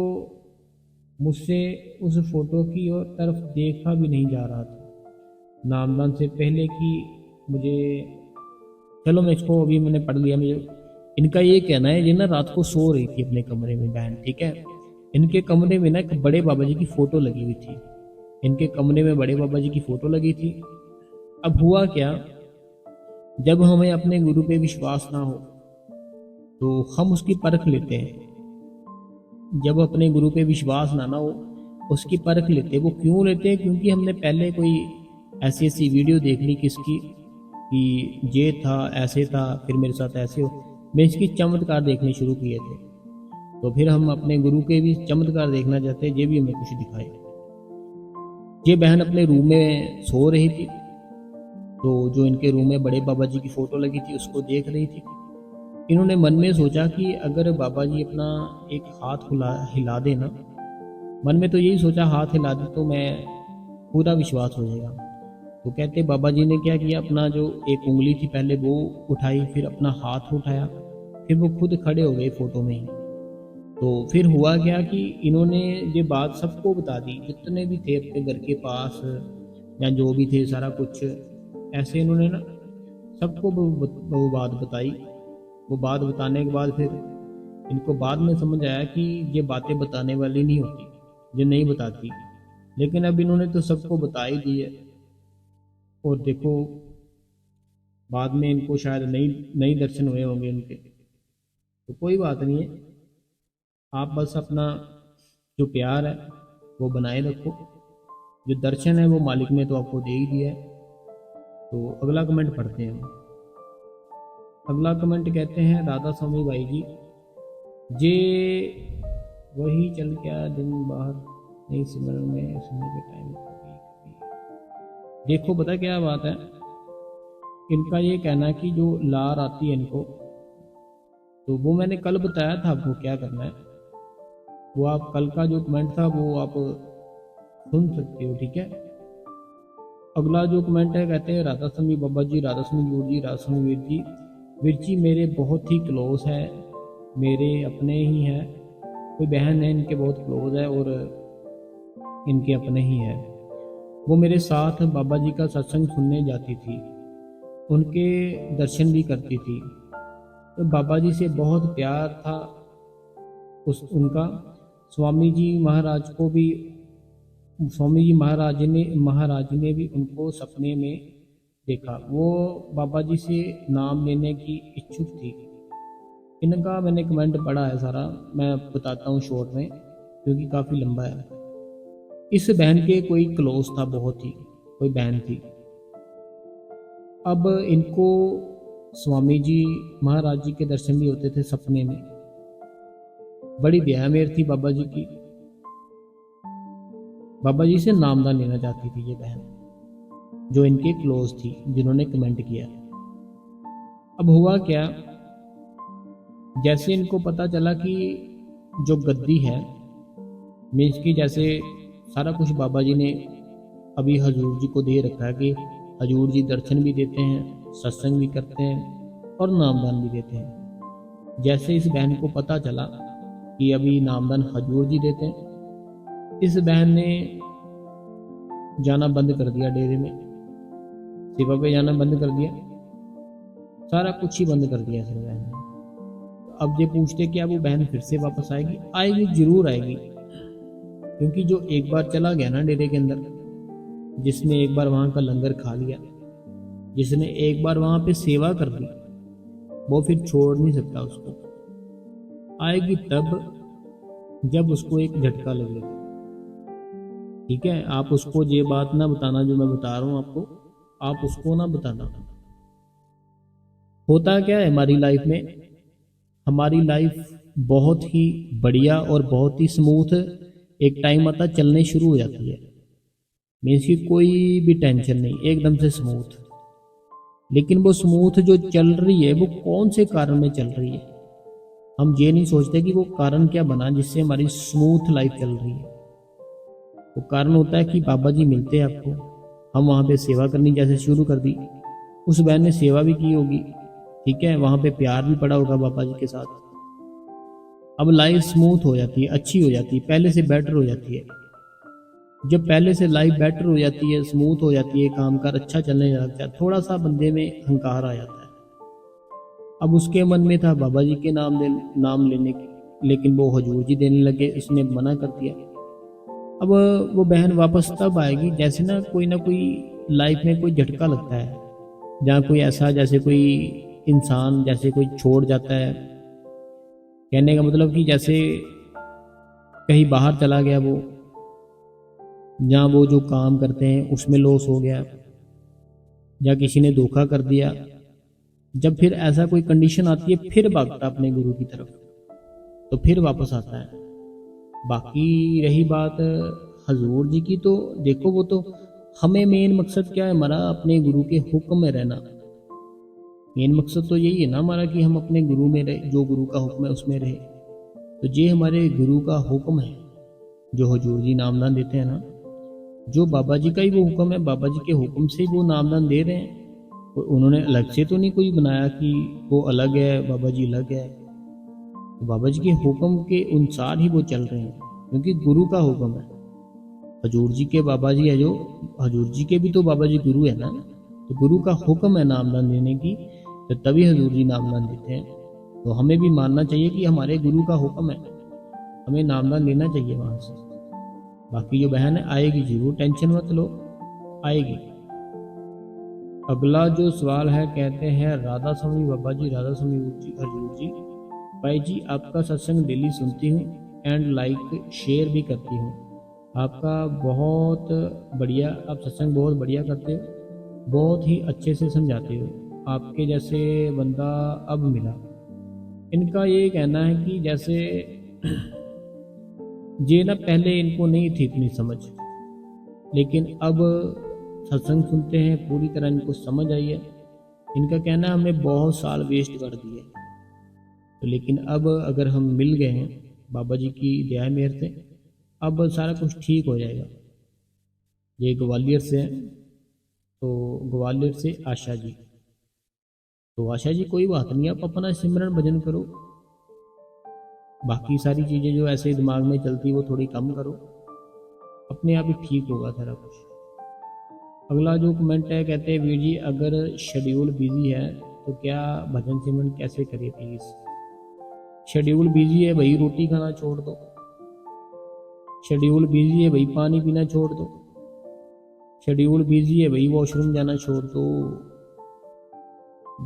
Speaker 1: मुझसे उस फोटो की और तरफ देखा भी नहीं जा रहा था। नामदान से पहले कि मुझे, चलो मैं इसको अभी मैंने पढ़ लिया। मुझे इनका ये कहना है, ये ना रात को सो रही थी अपने कमरे में बहन, ठीक है। इनके कमरे में ना एक बड़े बाबा जी की फोटो लगी हुई थी। इनके कमरे में बड़े बाबा जी की फोटो लगी थी। अब हुआ क्या, जब हमें अपने गुरु पे विश्वास ना हो तो हम उसकी परख लेते हैं। जब अपने गुरु पे विश्वास ना हो उसकी परख लेते हैं। वो क्यों लेते हैं? क्योंकि हमने पहले कोई ऐसी ऐसी वीडियो देख ली किसकी कि ये था, ऐसे था, फिर मेरे साथ ऐसे हो। मैं इसकी चमत्कार देखने शुरू किए थे। तो फिर हम अपने गुरु के भी चमत्कार देखना चाहते हैं, ये भी हमें कुछ दिखाए। ये बहन अपने रूम में सो रही थी, तो जो इनके रूम में बड़े बाबा जी की फोटो लगी थी उसको देख रही थी। इन्होंने मन में सोचा कि अगर बाबा जी अपना एक हाथ हिला दे ना, मन में तो यही सोचा, हाथ हिला दे तो मैं पूरा विश्वास हो जाएगा। तो कहते बाबा जी ने क्या किया, अपना जो एक उंगली थी पहले वो उठाई, फिर अपना हाथ उठाया, फिर वो खुद खड़े हो गए फोटो में ही। तो फिर हुआ क्या कि इन्होंने ये बात सबको बता दी, जितने भी थे अपने घर के पास या जो भी थे, सारा कुछ ऐसे इन्होंने ना सबको वो बात बताई। वो बात बताने के बाद फिर इनको बाद में समझ आया कि ये बातें बताने वाली नहीं होती, ये नहीं बताती। लेकिन अब इन्होंने तो सबको बता ही दी है। और देखो बाद में इनको शायद नई दर्शन हुए होंगे इनके। तो कोई बात नहीं है, आप बस अपना जो प्यार है वो बनाए रखो। जो दर्शन है वो मालिक ने तो आपको दे ही दिया है। तो अगला कमेंट पढ़ते हैं हम। अगला कमेंट कहते हैं राधा स्वामी भाई जी, जे वही चल क्या दिन बाहर नहीं सिमरन में सुनने के टाइम कभी। देखो पता क्या बात है, इनका ये कहना है कि जो लार आती है इनको, तो वो मैंने कल बताया था आपको क्या करना है। वो आप कल का जो कमेंट था वो आप सुन सकते हो, ठीक है। अगला जो कमेंट है, कहते हैं राधा स्वामी बाबा जी, राधा स्वामी वीर जी, राधा स्वामी वीर जी, वीर जी मेरे बहुत ही क्लोज है, मेरे अपने ही है। कोई बहन है इनके बहुत क्लोज है और इनके अपने ही है। वो मेरे साथ बाबा जी का सत्संग सुनने जाती थी, उनके दर्शन भी करती थी। तो बाबा जी से बहुत प्यार था उनका। स्वामी जी महाराज को भी, स्वामी जी महाराज ने भी उनको सपने में देखा। वो बाबा जी से नाम लेने की इच्छुक थी। इनका मैंने कमेंट पढ़ा है सारा, मैं बताता हूँ शॉर्ट में क्योंकि काफ़ी लंबा है। इस बहन के कोई क्लोज था, बहुत ही कोई बहन थी। अब इनको स्वामी जी महाराज जी के दर्शन भी होते थे सपने में। बड़ी दया मेर थी बाबा जी की। बाबा जी से नामदान लेना चाहती थी ये बहन, जो इनके क्लोज थी, जिन्होंने कमेंट किया। अब हुआ क्या, जैसे इनको पता चला कि जो गद्दी है मीन्स की, जैसे सारा कुछ बाबा जी ने अभी हजूर जी को दे रखा है कि हजूर जी दर्शन भी देते हैं, सत्संग भी करते हैं और नामदान भी देते हैं। जैसे इस बहन को पता चला कि अभी नामदान हजूर जी देते हैं, इस बहन ने जाना बंद कर दिया, डेरे में सेवा पे जाना बंद कर दिया, सारा कुछ ही बंद कर दिया इस बहन ने। अब ये पूछते क्या वो बहन फिर से वापस आएगी? आएगी, जरूर आएगी। क्योंकि जो एक बार चला गया ना डेरे के अंदर, जिसने एक बार वहां का लंगर खा लिया, जिसने एक बार वहां पे सेवा कर दी, वो फिर छोड़ नहीं सकता उसको। आएगी तब जब उसको एक झटका लगेगा, ठीक है। आप उसको ये बात ना बताना जो मैं बता रहा हूं आपको, आप उसको ना बताना। होता क्या है हमारी लाइफ में, हमारी लाइफ बहुत ही बढ़िया और बहुत ही स्मूथ एक टाइम आता चलने शुरू हो जाती है। मीन्स की कोई भी टेंशन नहीं, एकदम से स्मूथ। लेकिन वो स्मूथ जो चल रही है वो कौन से कारण में चल रही है? हम ये नहीं सोचते कि वो कारण क्या बना जिससे हमारी स्मूथ लाइफ चल रही है। वो कारण होता है कि बाबा जी मिलते हैं आपको, हम वहाँ पे सेवा करनी जैसे शुरू कर दी, उस बहन ने सेवा भी की होगी, ठीक है, वहाँ पे प्यार भी पड़ा होगा बाबा जी के साथ। अब लाइफ स्मूथ हो जाती है, अच्छी हो जाती है, पहले से बेटर हो जाती है। जब पहले से लाइफ बेटर हो जाती है, स्मूथ हो जाती है, काम कार अच्छा चलने लगता है, थोड़ा सा बंदे में अहंकार आ जाता है। अब उसके मन में था बाबा जी के नाम लेने की, लेकिन वो हजूर जी देने लगे, उसने मना कर दिया। अब वो बहन वापस तब आएगी जैसे ना कोई लाइफ में कोई झटका लगता है, जहाँ कोई ऐसा, जैसे कोई इंसान जैसे कोई छोड़ जाता है। कहने का मतलब कि जैसे कहीं बाहर चला गया वो, जहाँ वो जो काम करते हैं उसमें लॉस हो गया, या किसी ने धोखा कर दिया। जब फिर ऐसा कोई कंडीशन आती है, फिर भागता अपने गुरु की तरफ, तो फिर वापस आता है। बाकी रही बात हजूर जी की, तो देखो वो तो हमें मेन मकसद क्या है हमारा, अपने गुरु के हुक्म में रहना। मेन मकसद तो यही है ना हमारा कि हम अपने गुरु में रहे, जो गुरु का हुक्म है उसमें रहे। तो ये हमारे गुरु का हुक्म है, जो हजूर जी नामदान देते हैं ना, जो बाबा जी का ही वो हुक्म है, बाबा जी के हुक्म से वो नामदान दे रहे हैं। उन्होंने अलग से तो नहीं कोई बनाया कि वो अलग है, बाबा जी अलग है। बाबा जी के हुक्म के अनुसार ही वो चल रहे हैं, क्योंकि गुरु का हुक्म है। हजूर जी के बाबा जी है, जो हजूर जी के भी तो बाबा जी गुरु है ना, तो गुरु का हुक्म है नामदान देने की, तो तभी हजूर जी नामदान देते हैं। तो हमें भी मानना चाहिए कि हमारे गुरु का हुक्म है, हमें नामदान लेना चाहिए वहां से। बाकी जो बहन है आएगी जरूर, टेंशन मत लो, आएगी। अगला जो सवाल है, कहते हैं राधा स्वामी बाबा जी, राधा स्वामी हजूर जी, भाई जी आपका सत्संग डेली सुनती हूँ एंड लाइक शेयर भी करती हूँ। आपका बहुत बढ़िया, आप सत्संग बहुत बढ़िया करते हो, बहुत ही अच्छे से समझाते हो, आपके जैसे बंदा अब मिला। इनका ये कहना है कि जैसे ये ना पहले इनको नहीं थी इतनी समझ, लेकिन अब सत्संग सुनते हैं, पूरी तरह इनको समझ आई है। इनका कहना है हमने बहुत साल वेस्ट कर दिए, तो लेकिन अब अगर हम मिल गए हैं बाबा जी की दया मेहर से, अब सारा कुछ ठीक हो जाएगा। ये ग्वालियर से हैं, तो ग्वालियर से आशा जी। तो आशा जी कोई बात नहीं, आप अपना सिमरन भजन करो, बाकी सारी चीज़ें जो ऐसे दिमाग में चलती वो थोड़ी कम करो, अपने आप ही ठीक होगा सारा कुछ। अगला जो कमेंट है, कहते हैं वीर जी अगर शेड्यूल बिजी है तो क्या भजन सिमरन कैसे करें प्लीज़। शेड्यूल बिजी है भाई, रोटी खाना छोड़ दो। शेड्यूल बिजी है भाई, पानी पीना छोड़ दो। शेड्यूल बिजी है भाई, वॉशरूम जाना छोड़ दो।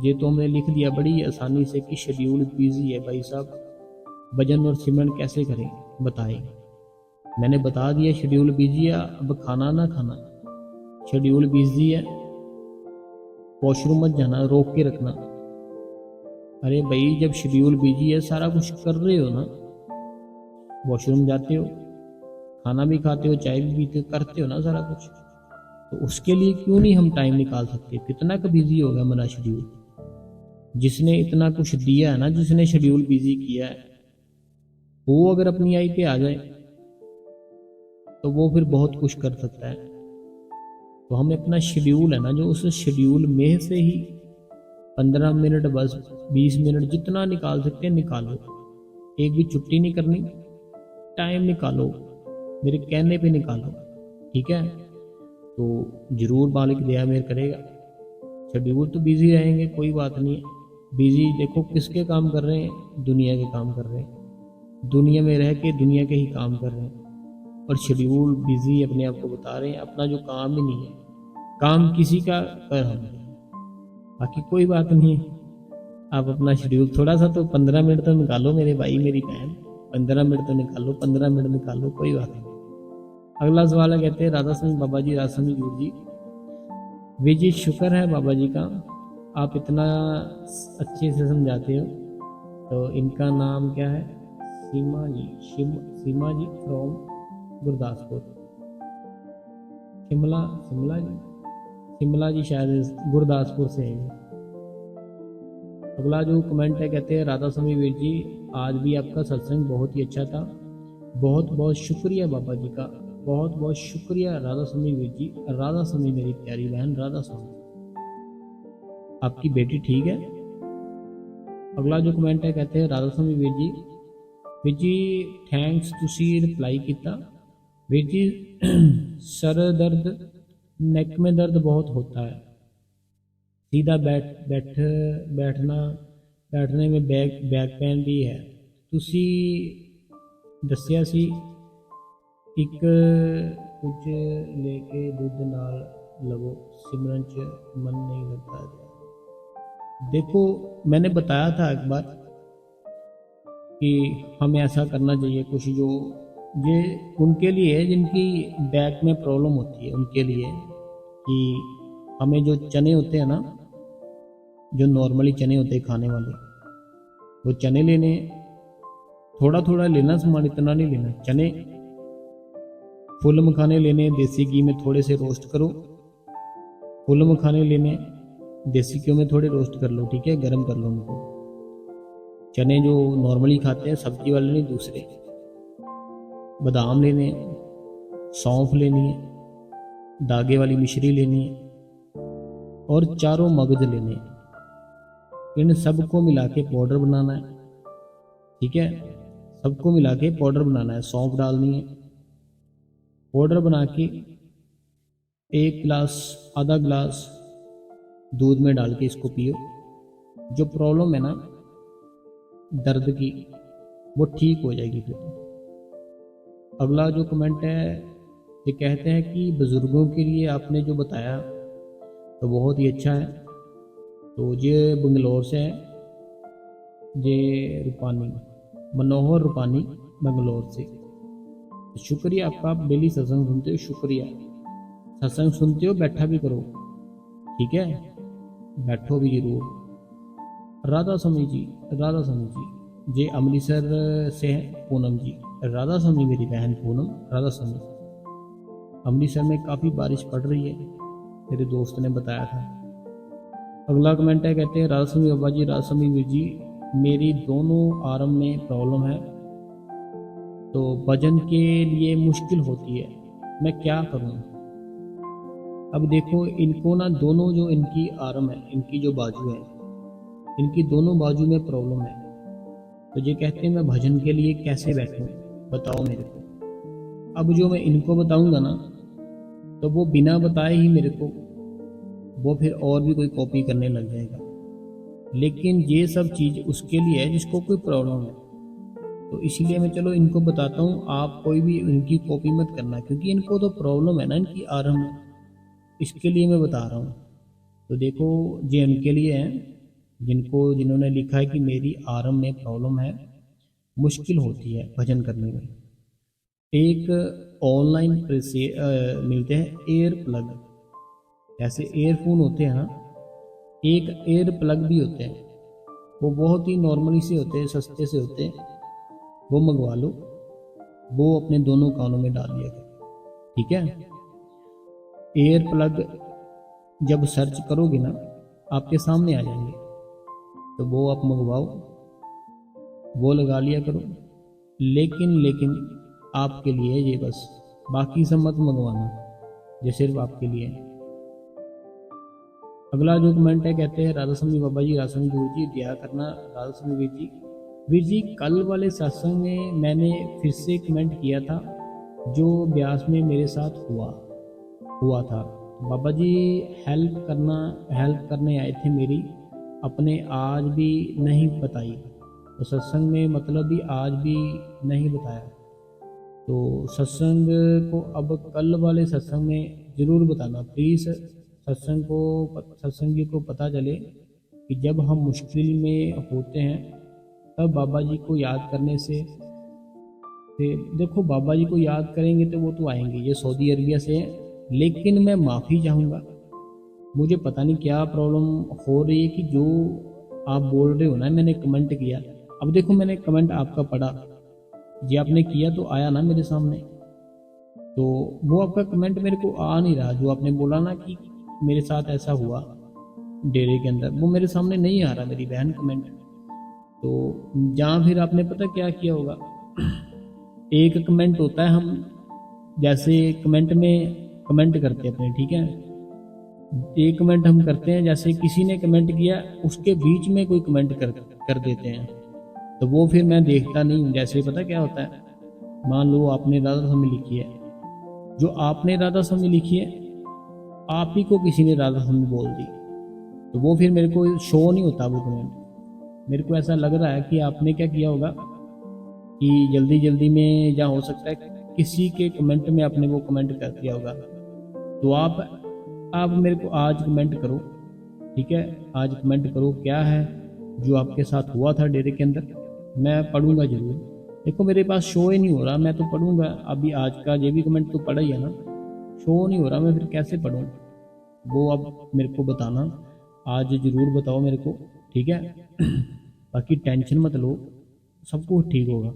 Speaker 1: ये तो हमने लिख दिया बड़ी आसानी से कि शेड्यूल बिजी है भाई साहब, भजन और सिमरन कैसे करें बताएं। मैंने बता दिया शेड्यूल बिजी है, अब खाना ना खाना, शेड्यूल बिजी है, वॉशरूम मत जाना, रोक के रखना। अरे भाई जब शेड्यूल बिजी है, सारा कुछ कर रहे हो ना, वॉशरूम जाते हो, खाना भी खाते हो, चाय भी पीते हो, करते हो ना सारा कुछ, तो उसके लिए क्यों नहीं हम टाइम निकाल सकते। कितना का बिजी होगा हमारा शेड्यूल, जिसने इतना कुछ दिया है ना, जिसने शेड्यूल बिजी किया है, वो अगर अपनी आई पे आ जाए तो वो फिर बहुत कुछ कर सकता है। तो हमें अपना शेड्यूल है ना, जो उस शेड्यूल में से ही 15 मिनट, बस 20 मिनट जितना निकाल सकते हैं निकालो। एक भी छुट्टी नहीं करनी, टाइम निकालो, मेरे कहने पे निकालो, ठीक है। तो जरूर मालिक दया मेहर करेगा। शेड्यूल तो बिजी रहेंगे, कोई बात नहीं है। बिजी देखो किसके काम कर रहे हैं, दुनिया के काम कर रहे हैं, दुनिया में रह के दुनिया के ही काम कर रहे हैं, और शेड्यूल बिजी अपने आप को बता रहे हैं, अपना जो काम ही नहीं है, काम किसी का कर हम रहे हैं। बाकी कोई बात नहीं, आप अपना शेड्यूल थोड़ा सा तो 15 मिनट तो निकालो मेरे भाई मेरी बहन, 15 मिनट तो निकालो, 15 मिनट निकालो, कोई बात नहीं। अगला सवाल है, कहते हैं राधा स्वामी बाबा जी, राधा स्वामी गुरु जी, वे जी शुक्र है बाबा जी का, आप इतना अच्छे से समझाते हो। तो इनका नाम क्या है, सीमा जी, सीमा जी फ्रॉम गुरदासपुर, शिमला जी शायद गुरदासपुर से है। अगला जो कमेंट है, कहते हैं राधा स्वामी वीर जी, आज भी आपका सत्संग बहुत ही अच्छा था, बहुत बहुत शुक्रिया बाबा जी का, बहुत बहुत शुक्रिया राधा स्वामी वीर जी। राधा स्वामी मेरी प्यारी बहन राधा स्वामी, आपकी बेटी ठीक है। अगला जो कमेंट है, कहते हैं राधा स्वामी वीर जी, ਵੀਰ ਜੀ ਥੈਂਕਸ, ਤੁਸੀਂ ਰਿਪਲਾਈ ਕੀਤਾ। ਵੀਰ जी सर दर्द, नेक में दर्द बहुत होता है, सीधा बैठना बैठने में बैक पेन भी है। तुसी दसिया सी एक कुछ लेके दुध नाल लवो, सिमरन च मन नहीं लगता। देखो मैंने बताया था एक बार कि हमें ऐसा करना चाहिए कुछ, जो ये उनके लिए है जिनकी बैक में प्रॉब्लम होती है, उनके लिए कि हमें जो चने होते हैं ना, जो नॉर्मली चने होते हैं खाने वाले, वो चने लेने, थोड़ा थोड़ा लेना सामान, इतना नहीं लेना। चने फुल मखाने लेने, देसी घी में थोड़े से रोस्ट करो। फुल मखाने लेने, देसी घी में थोड़े रोस्ट कर लो, ठीक है, गर्म कर लो उनको। चने जो नॉर्मली खाते हैं, सब्जी वाले नहीं, दूसरे। बादाम लेने, सौंफ लेनी है, धागे वाली मिश्री लेनी है और चारों मगज लेने हैं। इन सबको मिला के पाउडर बनाना है, ठीक है, सबको मिला के पाउडर बनाना है। सौंफ डालनी है, पाउडर बना के 1 गिलास, आधा गिलास दूध में डाल के इसको पियो। जो प्रॉब्लम है ना दर्द की, वो ठीक हो जाएगी फिर। अगला जो कमेंट है, ये कहते हैं कि बुज़ुर्गों के लिए आपने जो बताया तो बहुत ही अच्छा है। तो ये बंगलोर से है, ये रूपानी, मनोहर रूपानी बंगलोर से। शुक्रिया आपका, आप डेली सत्संग सुनते हो, शुक्रिया। सत्संग सुनते हो, बैठा भी करो, ठीक है, बैठो भी जरूर। राधा स्वामी जी, राधा स्वामी जी, ये अमृतसर से है पूनम जी। राधा स्वामी मेरी बहन पूनम, राधा स्वामी। अमृतसर में काफ़ी बारिश पड़ रही है, मेरे दोस्त ने बताया था। अगला कमेंट है, कहते हैं राधा स्वामी बाबा जी, राधा स्वामी वीर जी, मेरी दोनों आर्म में प्रॉब्लम है, तो भजन के लिए मुश्किल होती है, मैं क्या करूं? अब देखो इनको ना, दोनों जो इनकी आर्म है, इनकी जो बाजू है, इनकी दोनों बाजू में प्रॉब्लम है। तो ये कहते हैं मैं भजन के लिए कैसे बैठूं, बताओ मेरे को। अब जो मैं इनको बताऊंगा ना, तो वो बिना बताए ही मेरे को, वो फिर और भी कोई कॉपी करने लग जाएगा। लेकिन ये सब चीज़ उसके लिए है जिसको कोई प्रॉब्लम है। तो इसीलिए मैं चलो इनको बताता हूँ, आप कोई भी इनकी कॉपी मत करना, क्योंकि इनको तो प्रॉब्लम है ना इनकी आर्म में, इसके लिए मैं बता रहा हूँ। तो देखो ये इनके लिए है जिन्होंने लिखा है कि मेरी आर्म में प्रॉब्लम है, मुश्किल होती है भजन करने में। एक ऑनलाइन मिलते हैं एयर प्लग, जैसे एयरफोन होते हैं ना, एक एयर प्लग भी होते हैं, वो बहुत ही नॉर्मली से होते हैं, सस्ते से होते हैं, वो मंगवा लो, वो अपने दोनों कानों में डाल दिया करो, ठीक है। एयर प्लग जब सर्च करोगे ना, आपके सामने आ जाएंगे, तो वो आप मंगवाओ, वो लगा लिया करो। लेकिन आपके लिए ये बस, बाकी सब मत मंगवाना, ये सिर्फ आपके लिए। अगला जो कमेंट है, कहते हैं राधा स्वामी बाबा जी, राधा स्वामी गुरु जी, दया करना राधा स्वामी वीर जी। वीर जी कल वाले सत्संग में मैंने फिर से कमेंट किया था, जो ब्यास में मेरे साथ हुआ था। बाबा जी हेल्प करने आए थे मेरी, अपने आज भी नहीं बताई, तो सत्संग में मतलब भी आज भी नहीं बताया। तो सत्संग को अब कल वाले सत्संग में ज़रूर बताना प्लीज़। सत्संगी को पता चले कि जब हम मुश्किल में होते हैं तब बाबा जी को याद करने से देखो बाबा जी को याद करेंगे तो वो तो आएंगे, ये सऊदी अरबिया से है। लेकिन मैं माफ़ी चाहूँगा, मुझे पता नहीं क्या प्रॉब्लम हो रही है कि जो आप बोल रहे हो ना, मैंने कमेंट किया, अब देखो मैंने कमेंट आपका पढ़ा, ये आपने किया तो आया ना मेरे सामने, तो वो आपका कमेंट मेरे को आ नहीं रहा, जो आपने बोला ना कि मेरे साथ ऐसा हुआ डेरे के अंदर, वो मेरे सामने नहीं आ रहा मेरी बहन कमेंट। तो जहाँ फिर आपने पता क्या किया होगा, एक कमेंट होता है, हम जैसे कमेंट में कमेंट करते हैं अपने, ठीक है, एक कमेंट हम करते हैं, जैसे किसी ने कमेंट किया उसके बीच में कोई कमेंट कर देते हैं, तो वो फिर मैं देखता नहीं हूँ। जैसे पता क्या होता है, मान लो आपने राधा स्वामी लिखी है, जो आपने राधा स्वामी लिखी है आप ही को किसी ने राधा स्वामी बोल दी, तो वो फिर मेरे को शो नहीं होता वो कमेंट। मेरे को ऐसा लग रहा है कि आपने क्या किया होगा कि जल्दी जल्दी में, या हो सकता है किसी के कमेंट में आपने वो कमेंट कर दिया होगा। तो आप मेरे को आज कमेंट करो, ठीक है, आज कमेंट करो क्या है जो आपके साथ हुआ था डेरे के अंदर, मैं पढ़ूंगा जरूर। देखो मेरे पास शो ही नहीं हो रहा, मैं तो पढ़ूंगा अभी आज का ये भी कमेंट तो पढ़ा ही है ना, शो नहीं हो रहा, मैं फिर कैसे पढ़ूँ वो अब मेरे को बताना, आज जरूर बताओ मेरे को, ठीक है। बाकी टेंशन मत लो, सब कुछ ठीक होगा।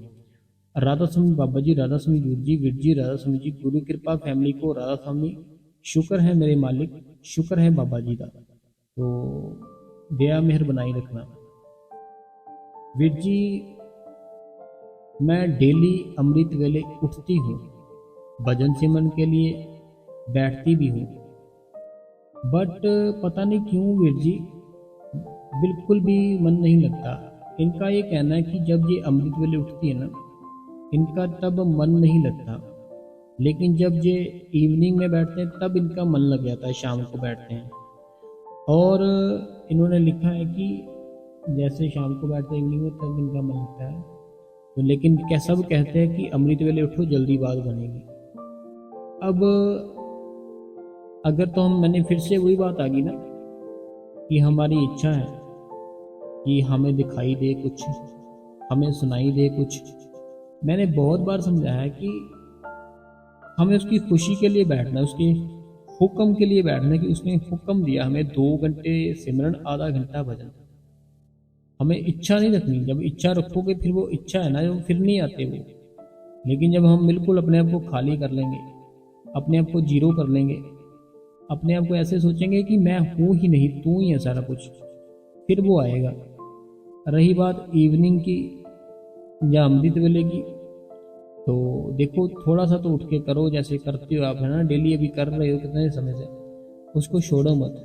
Speaker 1: राधा स्वामी बाबा जी, राधा स्वामी वीर जी, वीर जी राधा स्वामी जी, गुरु कृपा फैमिली को राधा स्वामी, शुक्र है मेरे मालिक, शुक्र है बाबा जी का, तो दया मेहर बनाई रखना। वीर जी मैं डेली अमृत वेले उठती हूँ, भजन सिमरन के लिए बैठती भी हूँ, बट पता नहीं क्यों वीर जी बिल्कुल भी मन नहीं लगता। इनका ये कहना है कि जब ये अमृत वेले उठती है ना, इनका तब मन नहीं लगता, लेकिन जब ये इवनिंग में बैठते हैं तब इनका मन लग जाता है, शाम को बैठते हैं। और इन्होंने लिखा है कि जैसे शाम को बैठते हैं इवनिंग में तब इनका मन लगता है, तो लेकिन क्या सब कहते हैं कि अमृत वेले उठो जल्दी बात बनेगी। अब अगर तो मैंने फिर से वही बात आ गई ना कि हमारी इच्छा है कि हमें दिखाई दे कुछ, हमें सुनाई दे कुछ। मैंने बहुत बार समझाया कि हमें उसकी खुशी के लिए बैठना है, उसके हुक्म के लिए बैठना है कि उसने हुक्म दिया हमें 2 घंटे सिमरन, आधा घंटा भजन। हमें इच्छा नहीं रखनी, जब इच्छा रखोगे फिर वो इच्छा है ना जो फिर नहीं आते वो। लेकिन जब हम बिल्कुल अपने आप को खाली कर लेंगे, अपने आप को जीरो कर लेंगे, अपने आप को ऐसे सोचेंगे कि मैं हूँ ही नहीं, तू ही है सारा कुछ, फिर वो आएगा। रही बात इवनिंग की या अमृत वेले की, तो देखो थोड़ा सा तो उठ के करो, जैसे करते हो आप, है ना, डेली अभी कर रहे हो कितने समय से, उसको छोड़ो मत।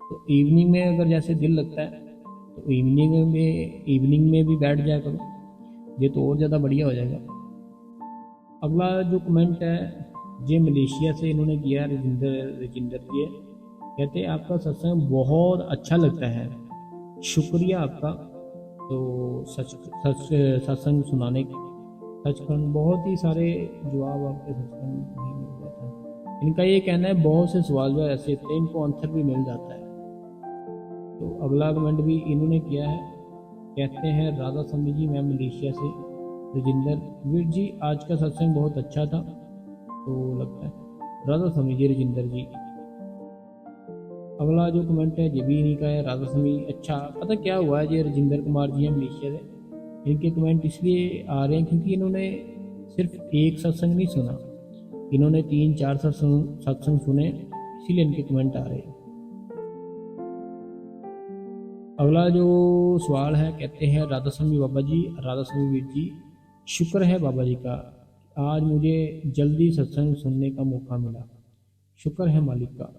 Speaker 1: तो इवनिंग में अगर जैसे दिल लगता है तो इवनिंग में भी बैठ जाया करो, ये तो और ज़्यादा बढ़िया हो जाएगा। अगला जो कमेंट है ये मलेशिया से इन्होंने किया, रजिंदर जी है, कहते हैं आपका सत्संग बहुत अच्छा लगता है, शुक्रिया आपका। तो सत्संग सुनाने, सचखंड बहुत ही सारे जवाब आपके सत्संग में मिल जाता है। इनका ये कहना है बहुत से सवाल जो ऐसे थे इनको आंसर भी मिल जाता है। तो अगला कमेंट भी इन्होंने किया है, कहते हैं राधा स्वामी जी, मैं मलेशिया से रजिंदर, वीर जी आज का सत्संग बहुत अच्छा था। तो लगता है राधा स्वामी जी, रजिंदर जी। अगला जो कमेंट है ये भी इन्हीं का है, राधा स्वामी। अच्छा पता क्या हुआ है, ये रजिंदर कुमार जी हैं मलेशिया से, इनके कमेंट इसलिए आ रहे हैं क्योंकि इन्होंने सिर्फ एक सत्संग नहीं सुना, इन्होंने 3-4 सत्संग सुने, इसीलिए इनके कमेंट आ रहे हैं। अगला जो सवाल है, कहते हैं राधा स्वामी बाबा जी, राधा स्वामी वीर जी, शुक्र है बाबा जी का आज मुझे जल्दी सत्संग सुनने का मौका मिला, शुक्र है मालिक का।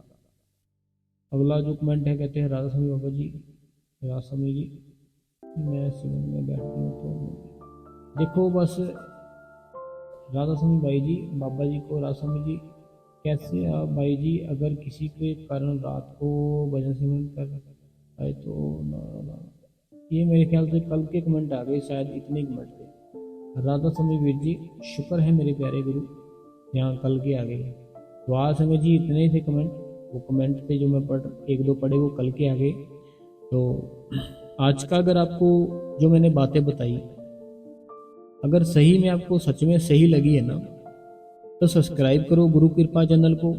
Speaker 1: अगला जो कमेंट है, कहते हैं राधा स्वामी बाबा जी, राधा स्वामी जी, मैं सिमरन में बैठती हूँ तो देखो बस राधा स्वामी भाई जी, बाबा जी को, राधा स्वामी जी कैसे आप भाई जी, अगर किसी के कारण रात को भजन सिमरन कर आए तो ना, ये मेरे ख्याल से कल के कमेंट आ गए शायद, इतने कमेंट थे। राधा स्वामी वीर जी शुक्र है मेरे प्यारे गुरु, यहाँ कल के आ गए। तो आज समय जी इतने ही थे कमेंट, वो कमेंट थे जो मैं एक दो पढ़े वो कल के आ गए। तो आज का अगर आपको जो मैंने बातें बताई अगर सही में आपको सच में सही लगी है ना, तो सब्सक्राइब करो गुरु कृपा चैनल को,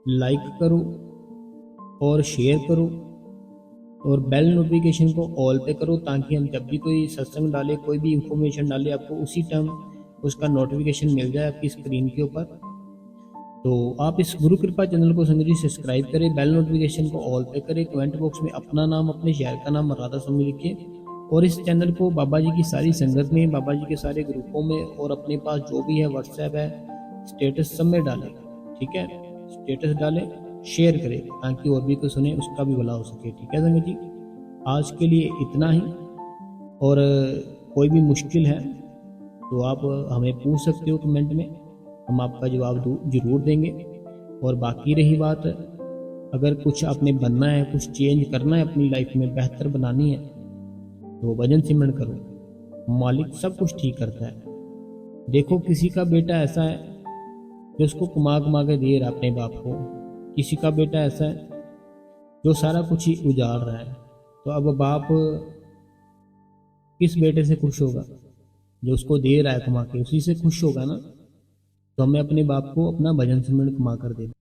Speaker 1: लाइक करो और शेयर करो, और बेल नोटिफिकेशन को ऑल पे करो, ताकि हम जब भी कोई सत्संग डाले, कोई भी इंफॉर्मेशन डाले, आपको उसी टाइम उसका नोटिफिकेशन मिल जाए आपकी स्क्रीन के ऊपर। तो आप इस गुरु कृपा चैनल को संग जी सब्सक्राइब करें, बेल नोटिफिकेशन को ऑल पे करें, कमेंट बॉक्स में अपना नाम, अपने शहर का नाम राधा स्वामी लिखिए, और इस चैनल को बाबा जी की सारी संगत में, बाबा जी के सारे ग्रुपों में, और अपने पास जो भी है व्हाट्सएप है, स्टेटस सब में डालें, ठीक है, स्टेटस डालें, शेयर करें, ताकि और भी कोई सुने उसका भी भला हो सके, ठीक है संगत जी। आज के लिए इतना ही, और कोई भी मुश्किल है तो आप हमें पूछ सकते हो कमेंट में, हम आपका जवाब जरूर देंगे। और बाकी रही बात, अगर कुछ आपने बनना है, कुछ चेंज करना है अपनी लाइफ में, बेहतर बनानी है, तो भजन सिमरन करो, मालिक सब कुछ ठीक करता है। देखो किसी का बेटा ऐसा है जो उसको कमा कमा के दे रहा है अपने बाप को, किसी का बेटा ऐसा है जो सारा कुछ ही उजाड़ रहा है। तो अब बाप किस बेटे से खुश होगा? जो उसको दे रहा है कमा के, उसी से खुश होगा ना। तो हमें अपने बाप को अपना भजन सिमरन कमा कर देना।